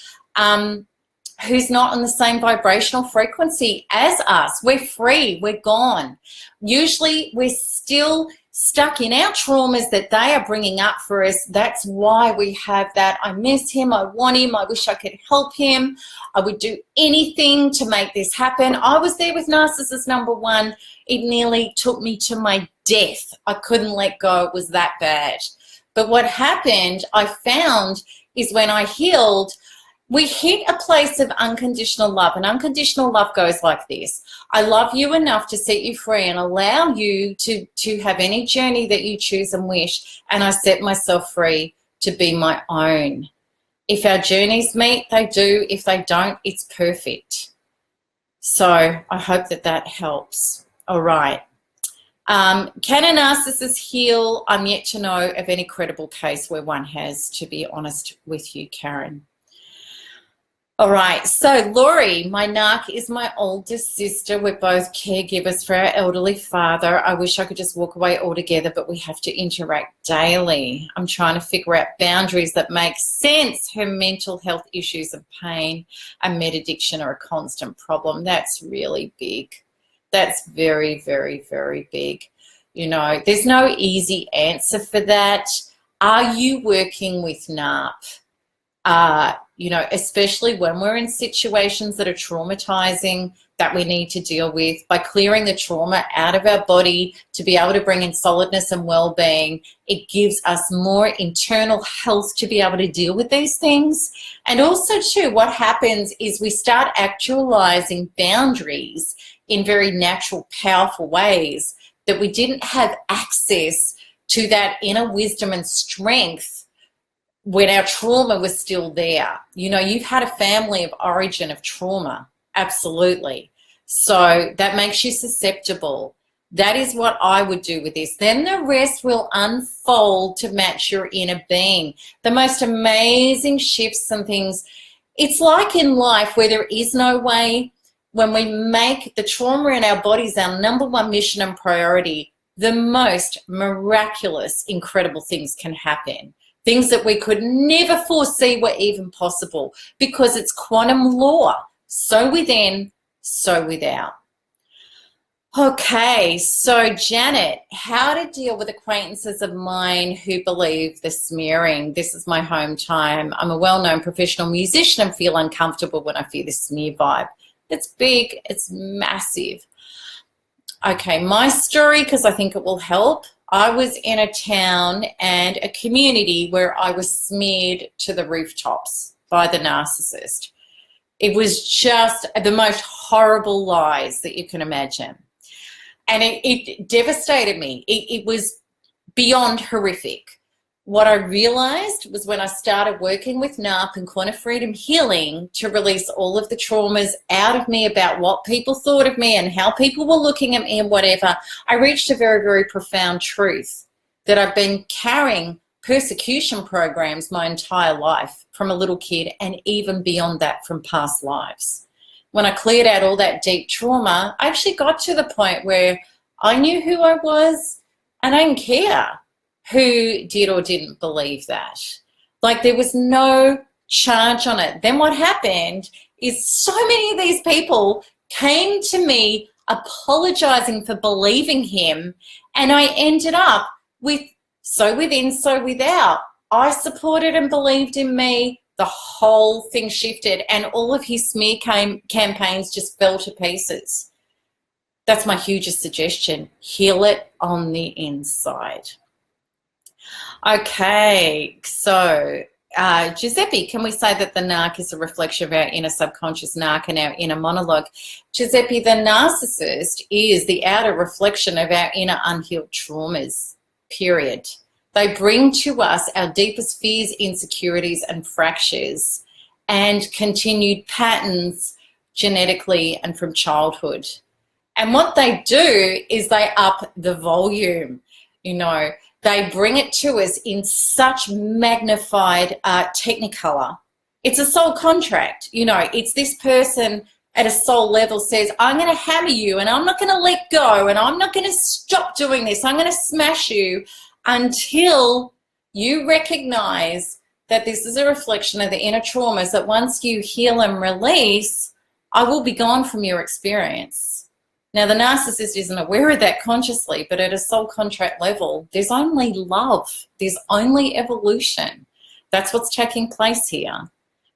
who's not on the same vibrational frequency as us, we're free, we're gone. Usually we're still stuck in our traumas that they are bringing up for us. That's why we have that, I miss him, I want him, I wish I could help him, I would do anything to make this happen. I was there with narcissist number one. It nearly took me to my death. I couldn't let go. It was that bad. But what happened, I found, is when I healed, we hit a place of unconditional love. And unconditional love goes like this: I love you enough to set you free and allow you to have any journey that you choose and wish. And I set myself free to be my own. If our journeys meet, they do. If they don't, it's perfect. So I hope that that helps. All right. Can a narcissist heal? I'm yet to know of any credible case where one has, to be honest with you, Karen. All right, so Laurie, my narc is my oldest sister. We're both caregivers for our elderly father. I wish I could just walk away altogether, but we have to interact daily. I'm trying to figure out boundaries that make sense. Her mental health issues of pain and med addiction are a constant problem. That's really big. That's very, very, very big. You know, there's no easy answer for that. Are you working with NARP? You know, especially when we're in situations that are traumatizing that we need to deal with, by clearing the trauma out of our body to be able to bring in solidness and well-being, it gives us more internal health to be able to deal with these things. And also too, what happens is we start actualizing boundaries in very natural, powerful ways that we didn't have access to that inner wisdom and strength when our trauma was still there. You know, you've had a family of origin of trauma, absolutely. So that makes you susceptible. That is what I would do with this. Then the rest will unfold to match your inner being. The most amazing shifts and things. It's like in life where there is no way. When we make the trauma in our bodies our number one mission and priority, the most miraculous, incredible things can happen. Things that we could never foresee were even possible, because it's quantum law. So within, so without. Okay, so Janet, how to deal with acquaintances of mine who believe the smearing. This is my home time. I'm a well-known professional musician and feel uncomfortable when I feel this smear vibe. It's big, it's massive. Okay, my story, because I think it will help. I was in a town and a community where I was smeared to the rooftops by the narcissist. It was just the most horrible lies that you can imagine. And it devastated me. It was beyond horrific. What I realized was when I started working with NARP and Quantum Freedom Healing to release all of the traumas out of me about what people thought of me and how people were looking at me and whatever, I reached a very, very profound truth that I've been carrying persecution programs my entire life from a little kid and even beyond that from past lives. When I cleared out all that deep trauma, I actually got to the point where I knew who I was and I didn't care who did or didn't believe that. Like, there was no charge on it. Then what happened is so many of these people came to me apologizing for believing him, and I ended up with so within, so without. I supported and believed in me. The whole thing shifted, and all of his smear campaigns just fell to pieces. That's my hugest suggestion. Heal it on the inside. Okay, so Giuseppe, can we say that the narc is a reflection of our inner subconscious narc and our inner monologue? Giuseppe, the narcissist is the outer reflection of our inner unhealed traumas, period. They bring to us our deepest fears, insecurities, and fractures, and continued patterns genetically and from childhood. And what they do is they up the volume, They bring it to us in such magnified technicolor. It's a soul contract, It's this person at a soul level says, I'm going to hammer you and I'm not going to let go and I'm not going to stop doing this. I'm going to smash you until you recognize that this is a reflection of the inner traumas, that once you heal and release, I will be gone from your experience. Now, the narcissist isn't aware of that consciously, but at a soul contract level, there's only love. There's only evolution. That's what's taking place here.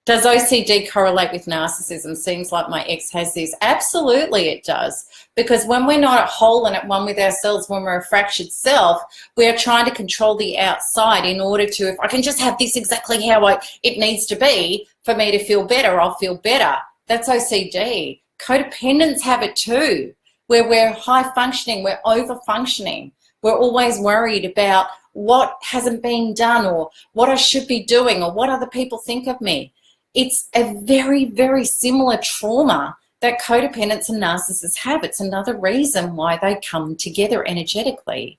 Does OCD correlate with narcissism? Seems like my ex has this. Absolutely it does. Because when we're not at whole and at one with ourselves, when we're a fractured self, we are trying to control the outside in order to, if I can just have this exactly how it needs to be for me to feel better, I'll feel better. That's OCD. Codependents have it too, where we're high functioning, we're over functioning. We're always worried about what hasn't been done or what I should be doing or what other people think of me. It's a very, very similar trauma that codependents and narcissists have. It's another reason why they come together energetically.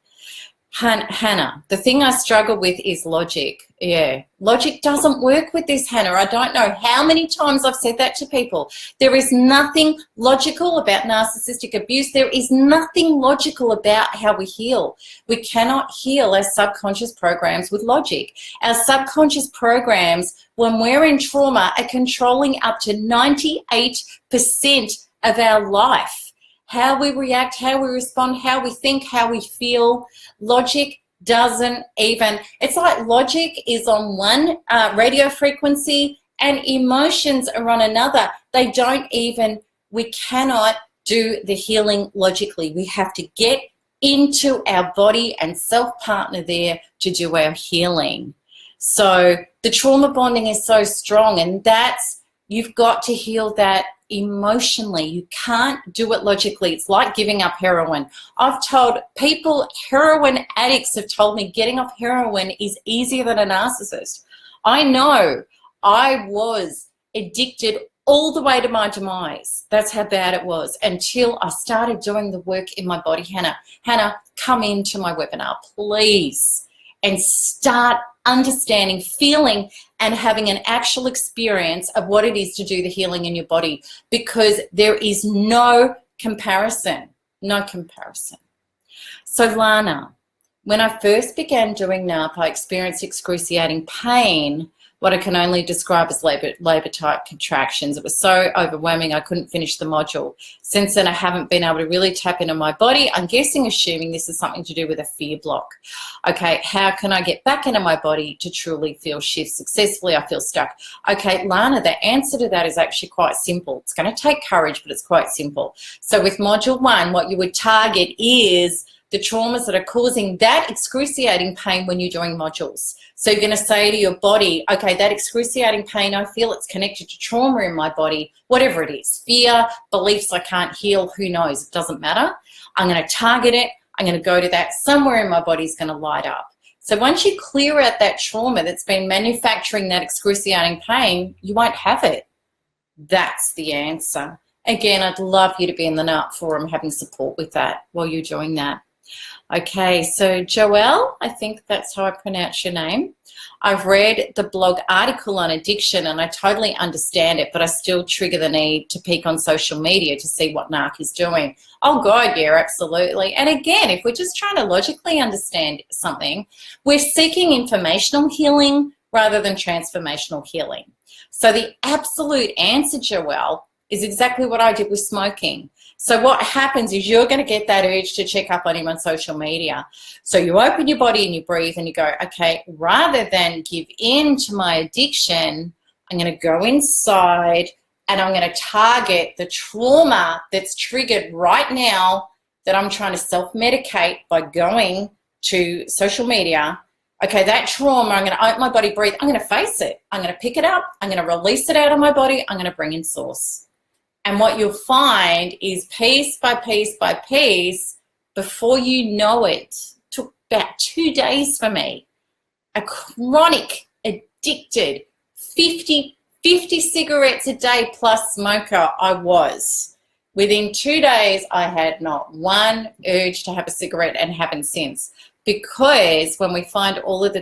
Hannah, the thing I struggle with is logic. Yeah, logic doesn't work with this, Hannah. I don't know how many times I've said that to people. There is nothing logical about narcissistic abuse. There is nothing logical about how we heal. We cannot heal our subconscious programs with logic. Our subconscious programs, when we're in trauma, are controlling up to 98% of our life. How we react, how we respond, how we think, how we feel. Logic doesn't even, it's like logic is on one radio frequency and emotions are on another. They don't even, we cannot do the healing logically. We have to get into our body and self-partner there to do our healing. So the trauma bonding is so strong, and that's, you've got to heal that emotionally. You can't do it logically. It's like giving up heroin. I've told people, heroin addicts have told me getting off heroin is easier than a narcissist. I know I was addicted all the way to my demise. That's how bad it was until I started doing the work in my body. Hannah, come into my webinar, please, and start understanding, feeling, and having an actual experience of what it is to do the healing in your body, because there is no comparison, no comparison. So Lana, when I first began doing NARP, I experienced excruciating pain, what I can only describe as labor-type contractions. It was so overwhelming I couldn't finish the module. Since then, I haven't been able to really tap into my body. I'm assuming this is something to do with a fear block. Okay, how can I get back into my body to truly feel shift successfully? I feel stuck. Okay, Lana, the answer to that is actually quite simple. It's going to take courage, but it's quite simple. So with module 1, what you would target is the traumas that are causing that excruciating pain when you're doing modules. So you're going to say to your body, okay, that excruciating pain, I feel it's connected to trauma in my body, whatever it is, fear, beliefs I can't heal, who knows, it doesn't matter. I'm going to target it. I'm going to go to that. Somewhere in my body is going to light up. So once you clear out that trauma that's been manufacturing that excruciating pain, you won't have it. That's the answer. Again, I'd love you to be in the NARP forum having support with that while you're doing that. Okay, so Joelle, I think that's how I pronounce your name. I've read the blog article on addiction and I totally understand it, but I still trigger the need to peek on social media to see what NARC is doing. Oh God, yeah, absolutely. And again, if we're just trying to logically understand something, we're seeking informational healing rather than transformational healing. So the absolute answer, Joelle, is exactly what I did with smoking. So what happens is you're going to get that urge to check up on him on social media. So you open your body and you breathe and you go, okay, rather than give in to my addiction, I'm going to go inside and I'm going to target the trauma that's triggered right now that I'm trying to self-medicate by going to social media. Okay, that trauma, I'm going to open my body, breathe. I'm going to face it. I'm going to pick it up. I'm going to release it out of my body. I'm going to bring in source. And what you'll find is piece by piece by piece, before you know it, took about 2 days for me, a chronic, addicted, 50 cigarettes a day plus smoker I was. Within 2 days, I had not one urge to have a cigarette and haven't since. Because when we find all of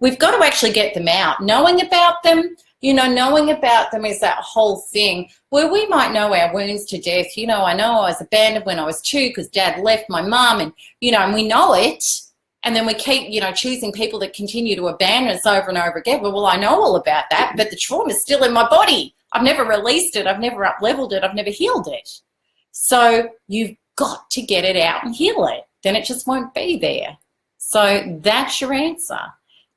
we've got to actually get them out. Knowing about them, knowing about them is that whole thing where we might know our wounds to death. I know I was abandoned when I was 2 because dad left my mum and, and we know it. And then we keep, choosing people that continue to abandon us over and over again. Well, I know all about that, but the trauma is still in my body. I've never released it. I've never up-leveled it. I've never healed it. So you've got to get it out and heal it. Then it just won't be there. So that's your answer.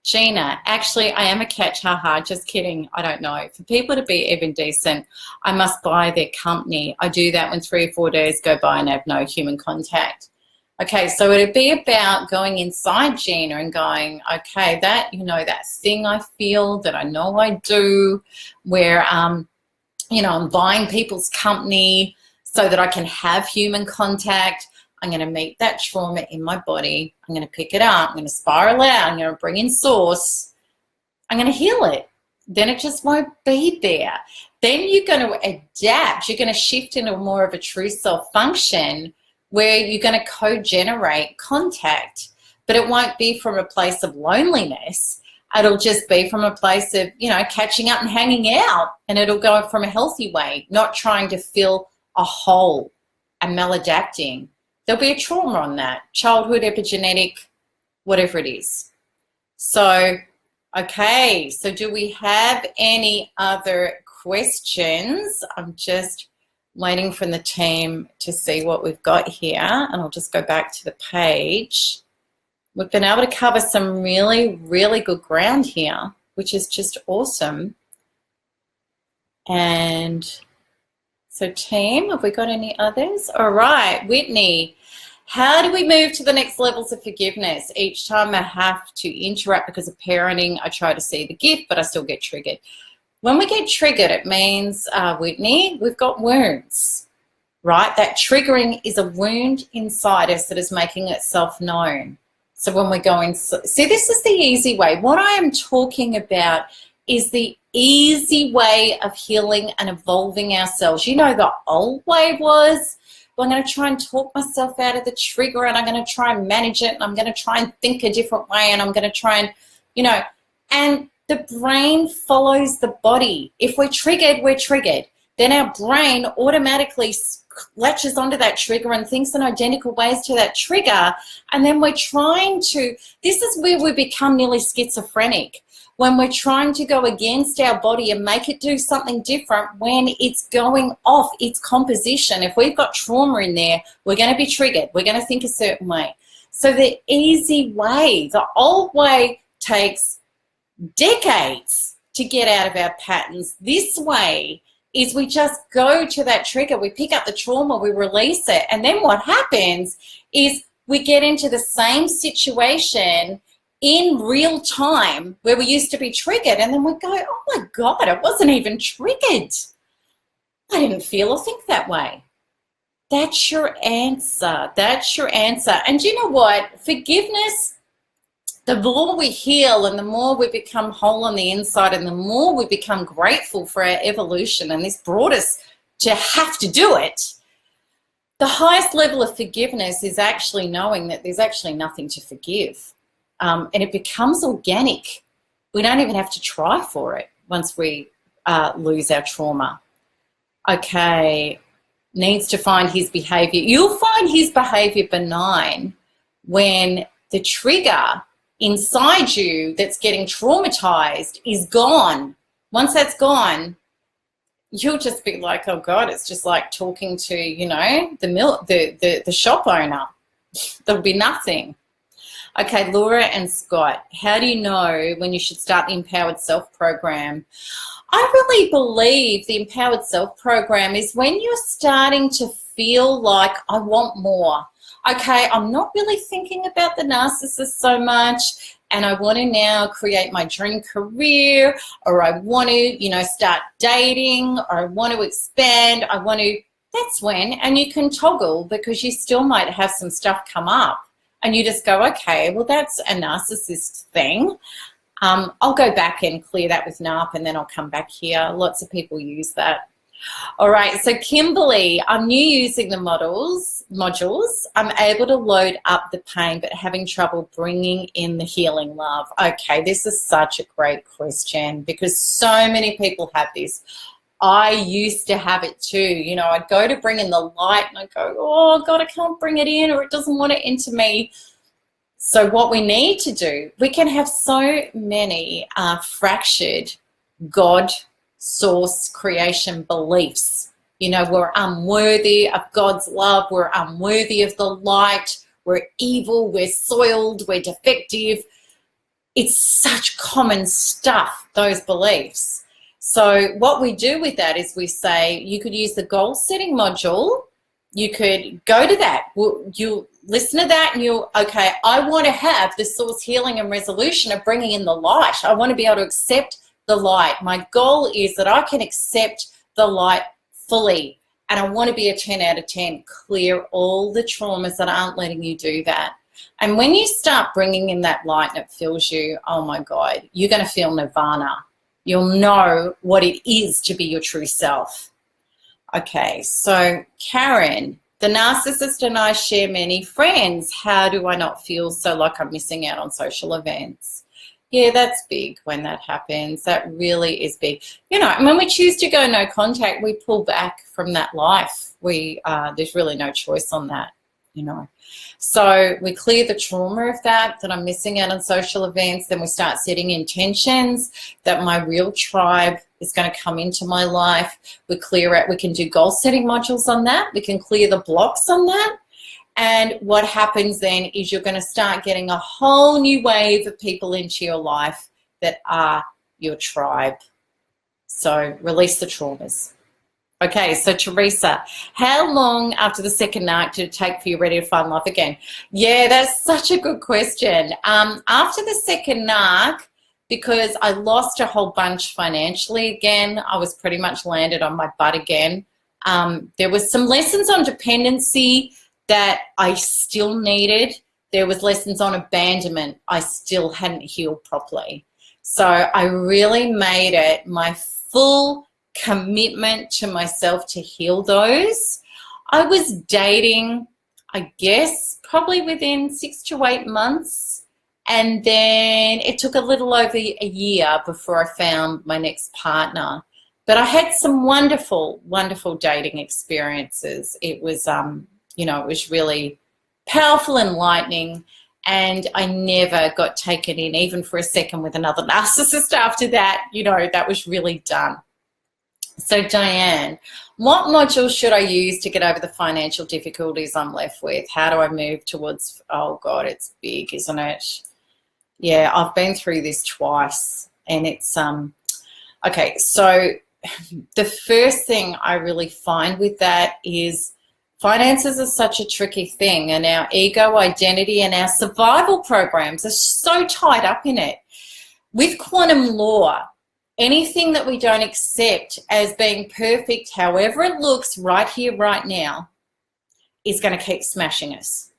Gina, actually, I am a catch, haha, just kidding. I don't know. For people to be even decent, I must buy their company. I do that when 3 or 4 days go by and I have no human contact. Okay, so it'd be about going inside, Gina, and going, okay, that, that thing I feel that I know I do where, I'm buying people's company so that I can have human contact. I'm going to meet that trauma in my body. I'm going to pick it up. I'm going to spiral out. I'm going to bring in source. I'm going to heal it. Then it just won't be there. Then you're going to adapt. You're going to shift into more of a true self function where you're going to co-generate contact. But it won't be from a place of loneliness. It'll just be from a place of, catching up and hanging out. And it'll go from a healthy way, not trying to fill a hole and maladapting. There'll be a trauma on that, childhood, epigenetic, whatever it is. So, okay, so do we have any other questions? I'm just waiting for the team to see what we've got here, and I'll just go back to the page. We've been able to cover some really, really good ground here, which is just awesome. And so team, have we got any others? All right, Whitney, how do we move to the next levels of forgiveness? Each time I have to interrupt because of parenting, I try to see the gift, but I still get triggered. When we get triggered, it means, Whitney, we've got wounds, right? That triggering is a wound inside us that is making itself known. So when we're going, see, this is the easy way. What I am talking about is the easy way of healing and evolving ourselves. The old way was, well, I'm going to try and talk myself out of the trigger and I'm going to try and manage it and I'm going to try and think a different way and I'm going to try and, and the brain follows the body. If we're triggered, we're triggered. Then our brain automatically latches onto that trigger and thinks in identical ways to that trigger. And then we're trying to, this is where we become nearly schizophrenic. When we're trying to go against our body and make it do something different when it's going off its composition. If we've got trauma in there, we're going to be triggered. We're going to think a certain way. So the easy way, the old way takes decades to get out of our patterns. This way is we just go to that trigger, we pick up the trauma, we release it, and then what happens is we get into the same situation in real time where we used to be triggered, and then we go, oh my God, I wasn't even triggered. I didn't feel or think that way. That's your answer. That's your answer. And you know what? Forgiveness, the more we heal and the more we become whole on the inside and the more we become grateful for our evolution, and this brought us to have to do it, the highest level of forgiveness is actually knowing that there's actually nothing to forgive. And it becomes organic. We don't even have to try for it once we lose our trauma. Okay, needs to find his behavior. You'll find his behavior benign when the trigger inside you that's getting traumatized is gone. Once that's gone, you'll just be like, oh God, it's just like talking to, you know, the shop owner. There'll be nothing. Okay, Laura and Scott, how do you know when you should start the Empowered Self program? I really believe the Empowered Self program is when you're starting to feel like, I want more. Okay, I'm not really thinking about the narcissist so much, and I want to now create my dream career, or I want to, you know, start dating, or I want to expand, that's when, and you can toggle because you still might have some stuff come up. And you just go, okay, well, that's a narcissist thing. I'll go back and clear that with NARP, and then I'll come back here. Lots of people use that. All right, so Kimberly, I'm new using the modules. I'm able to load up the pain, but having trouble bringing in the healing love. Okay, this is such a great question because so many people have this. I used to have it too. You know, I'd go to bring in the light and I'd go, oh God, I can't bring it in, or it doesn't want to enter me. So what we need to do, we can have so many fractured God source creation beliefs. You know, we're unworthy of God's love. We're unworthy of the light. We're evil. We're soiled. We're defective. It's such common stuff, those beliefs. So what we do with that is we say, you could use the goal setting module. You could go to that. You listen to that and okay, I want to have the source healing and resolution of bringing in the light. I want to be able to accept the light. My goal is that I can accept the light fully. And I want to be a 10 out of 10. Clear all the traumas that aren't letting you do that. And when you start bringing in that light and it fills you, oh my God, you're going to feel nirvana. You'll know what it is to be your true self. Okay, so Karen, the narcissist and I share many friends. How do I not feel so like I'm missing out on social events? Yeah, that's big when that happens. That really is big. You know, and when we choose to go no contact, we pull back from that life. There's really no choice on that, you know. So we clear the trauma of that I'm missing out on social events. Then we start setting intentions that my real tribe is going to come into my life. We clear out, we can do goal setting modules on that. We can clear the blocks on that. And what happens then is you're going to start getting a whole new wave of people into your life that are your tribe. So release the traumas. Okay, so Teresa, how long after the second narc did it take for you ready to find love again? Yeah, that's such a good question. After the second narc, because I lost a whole bunch financially again, I was pretty much landed on my butt again. There was some lessons on dependency that I still needed. There was lessons on abandonment I still hadn't healed properly. So I really made it my full commitment to myself to heal those. I was dating, I guess, probably within 6 to 8 months. And then it took a little over a year before I found my next partner. But I had some wonderful, wonderful dating experiences. It was, you know, it was really powerful, enlightening. And I never got taken in, even for a second, with another narcissist after that. You know, that was really done. So Diane, what module should I use to get over the financial difficulties I'm left with? How do I move towards, oh God, it's big, isn't it? Yeah, I've been through this twice, and it's, okay, so the first thing I really find with that is Finances are such a tricky thing, and our ego, identity, and our survival programs are so tied up in it. With quantum law, anything that we don't accept as being perfect, however it looks right here, right now, is going to keep smashing us.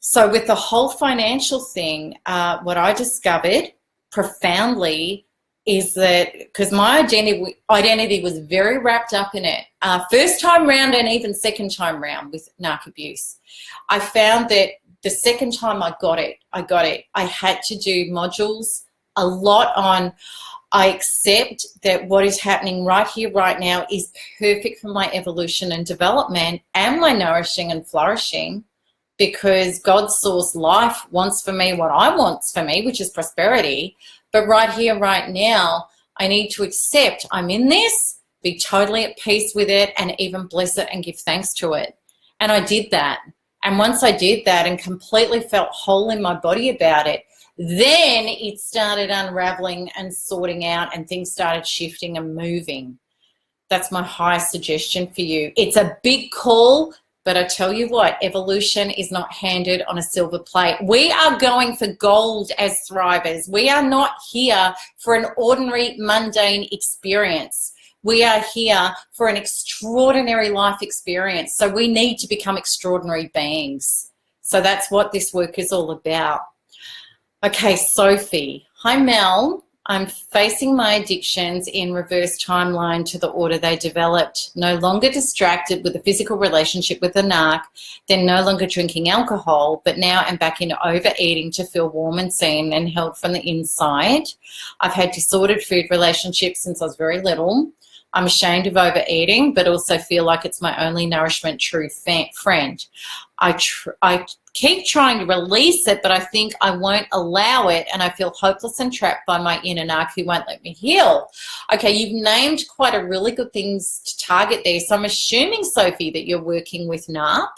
So with the whole financial thing, what I discovered profoundly is that, because my identity was very wrapped up in it, first time round and even second time round with narc abuse, I found that the second time I got it. I had to do modules a lot on, I accept that what is happening right here, right now is perfect for my evolution and development and my nourishing and flourishing, because God's source life wants for me what I want for me, which is prosperity. But right here, right now, I need to accept I'm in this, be totally at peace with it, and even bless it and give thanks to it. And I did that. And once I did that and completely felt whole in my body about it, then it started unraveling and sorting out, and things started shifting and moving. That's my highest suggestion for you. It's a big call, but I tell you what, evolution is not handed on a silver plate. We are going for gold as thrivers. We are not here for an ordinary, mundane experience. We are here for an extraordinary life experience. So we need to become extraordinary beings. So that's what this work is all about. Okay, Sophie. Hi, Mel. I'm facing my addictions in reverse timeline to the order they developed. No longer distracted with a physical relationship with the narc, then no longer drinking alcohol, but now I'm back into overeating to feel warm and seen and held from the inside. I've had disordered food relationships since I was very little. I'm ashamed of overeating, but also feel like it's my only nourishment true friend. I keep trying to release it, but I think I won't allow it, and I feel hopeless and trapped by my inner narc who won't let me heal. Okay, you've named quite a really good things to target there. So I'm assuming, Sophie, that you're working with narc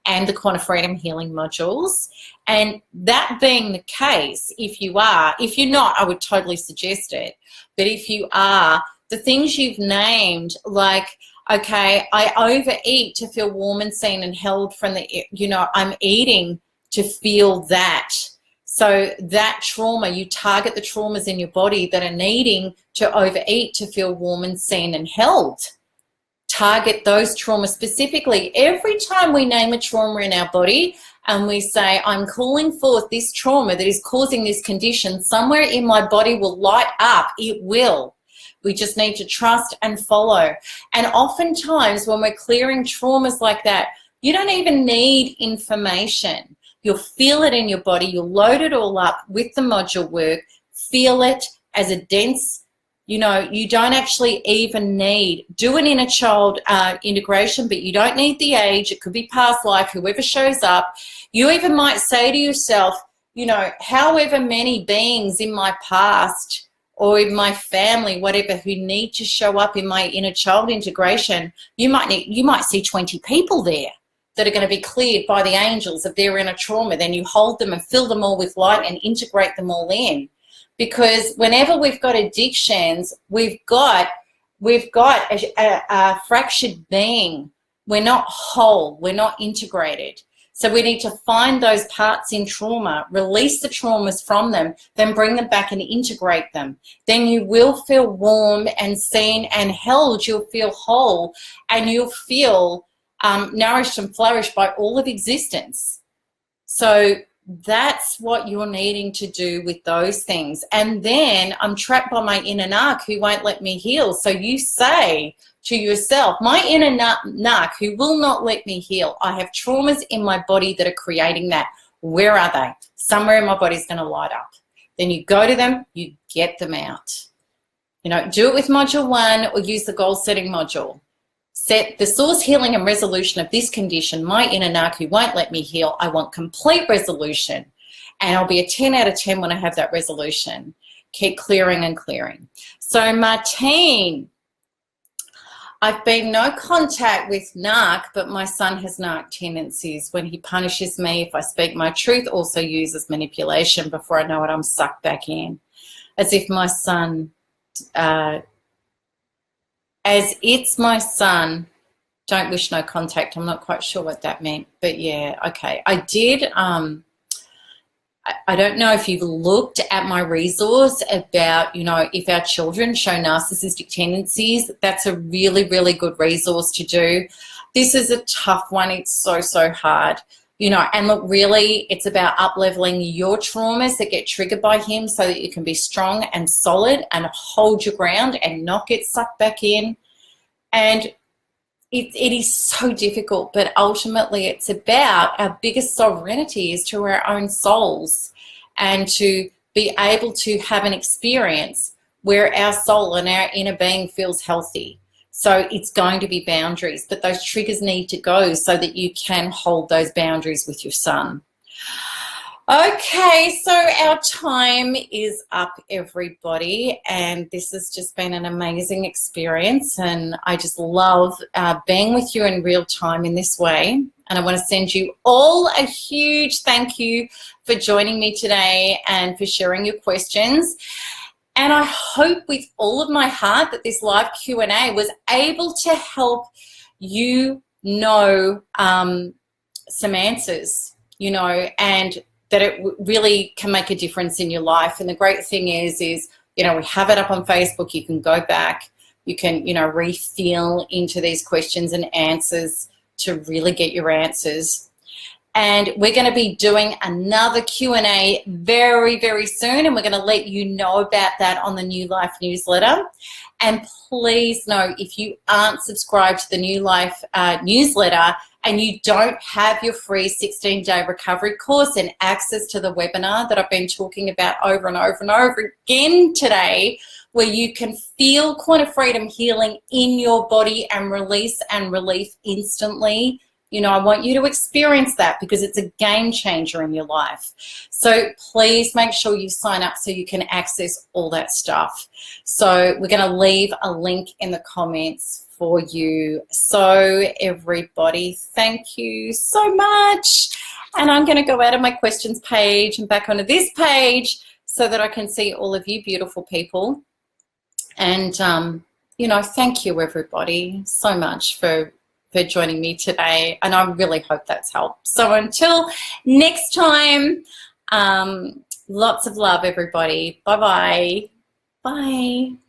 and the Quantum Freedom Healing modules. And that being the case, if you are, if you're not, I would totally suggest it. But if you are, the things you've named, like, okay, I overeat to feel warm and seen and held from the, I'm eating to feel that. So that trauma, you target the traumas in your body that are needing to overeat to feel warm and seen and held. Target those traumas specifically. Every time we name a trauma in our body and we say, I'm calling forth this trauma that is causing this condition, somewhere in my body will light up. It will. We just need to trust and follow. And oftentimes when we're clearing traumas like that, you don't even need information. You'll feel it in your body. You'll load it all up with the module work. Feel it as a dense, you don't actually even need, do an inner child integration, but you don't need the age. It could be past life, whoever shows up. You even might say to yourself, however many beings in my past or in my family, whatever, who need to show up in my inner child integration, you might see 20 people there that are going to be cleared by the angels of their inner trauma. Then you hold them and fill them all with light and integrate them all in. Because whenever we've got addictions, we've got a fractured being. We're not whole. We're not integrated. So we need to find those parts in trauma, release the traumas from them, then bring them back and integrate them. Then you will feel warm and seen and held. You'll feel whole, and you'll feel nourished and flourished by all of existence. So that's what you're needing to do with those things. And then I'm trapped by my inner narc who won't let me heal. So you say to yourself, my inner narc who will not let me heal, I have traumas in my body that are creating that. Where are they? Somewhere in my body is going to light up. Then you go to them, you get them out. Do it with module 1 or use the goal setting module. Set the source, healing, and resolution of this condition. My inner narc who won't let me heal, I want complete resolution. And I'll be a 10 out of 10 when I have that resolution. Keep clearing and clearing. So Martine, I've been no contact with narc, but my son has narc tendencies. When he punishes me, if I speak my truth, also uses manipulation. Before I know it, I'm sucked back in. As if my son... as it's my son don't wish no contact. I'm not quite sure what that meant, but yeah, okay. I did, I don't know if you've looked at my resource about, you know, if our children show narcissistic tendencies. That's a really, really good resource to do. This is a tough one. It's so, so hard, you know, and look, really it's about up-leveling your traumas that get triggered by him so that you can be strong and solid and hold your ground and not get sucked back in. And it is so difficult, but ultimately it's about our biggest sovereignty is to our own souls, and to be able to have an experience where our soul and our inner being feels healthy. So it's going to be boundaries, but those triggers need to go so that you can hold those boundaries with your son. Okay, so our time is up, everybody, and this has just been an amazing experience, and I just love being with you in real time in this way. And I want to send you all a huge thank you for joining me today and for sharing your questions. And I hope with all of my heart that this live Q&A was able to help you know some answers, you know, and that it really can make a difference in your life. And the great thing is, you know, we have it up on Facebook. You can go back, you can, you know, refill into these questions and answers to really get your answers. And we're going to be doing another Q&A very, very soon, and we're going to let you know about that on the New Life newsletter. And please know, if you aren't subscribed to the New Life newsletter and you don't have your free 16-day recovery course and access to the webinar that I've been talking about over and over and over again today, where you can feel quantum freedom healing in your body and release and relief instantly, you know, I want you to experience that because it's a game changer in your life. So please make sure you sign up so you can access all that stuff. So we're going to leave a link in the comments for you. So everybody, thank you so much. And I'm going to go out of my questions page and back onto this page so that I can see all of you beautiful people. And, you know, thank you everybody so much for joining me today, and I really hope that's helped. So until next time, lots of love everybody. Bye-bye. Bye.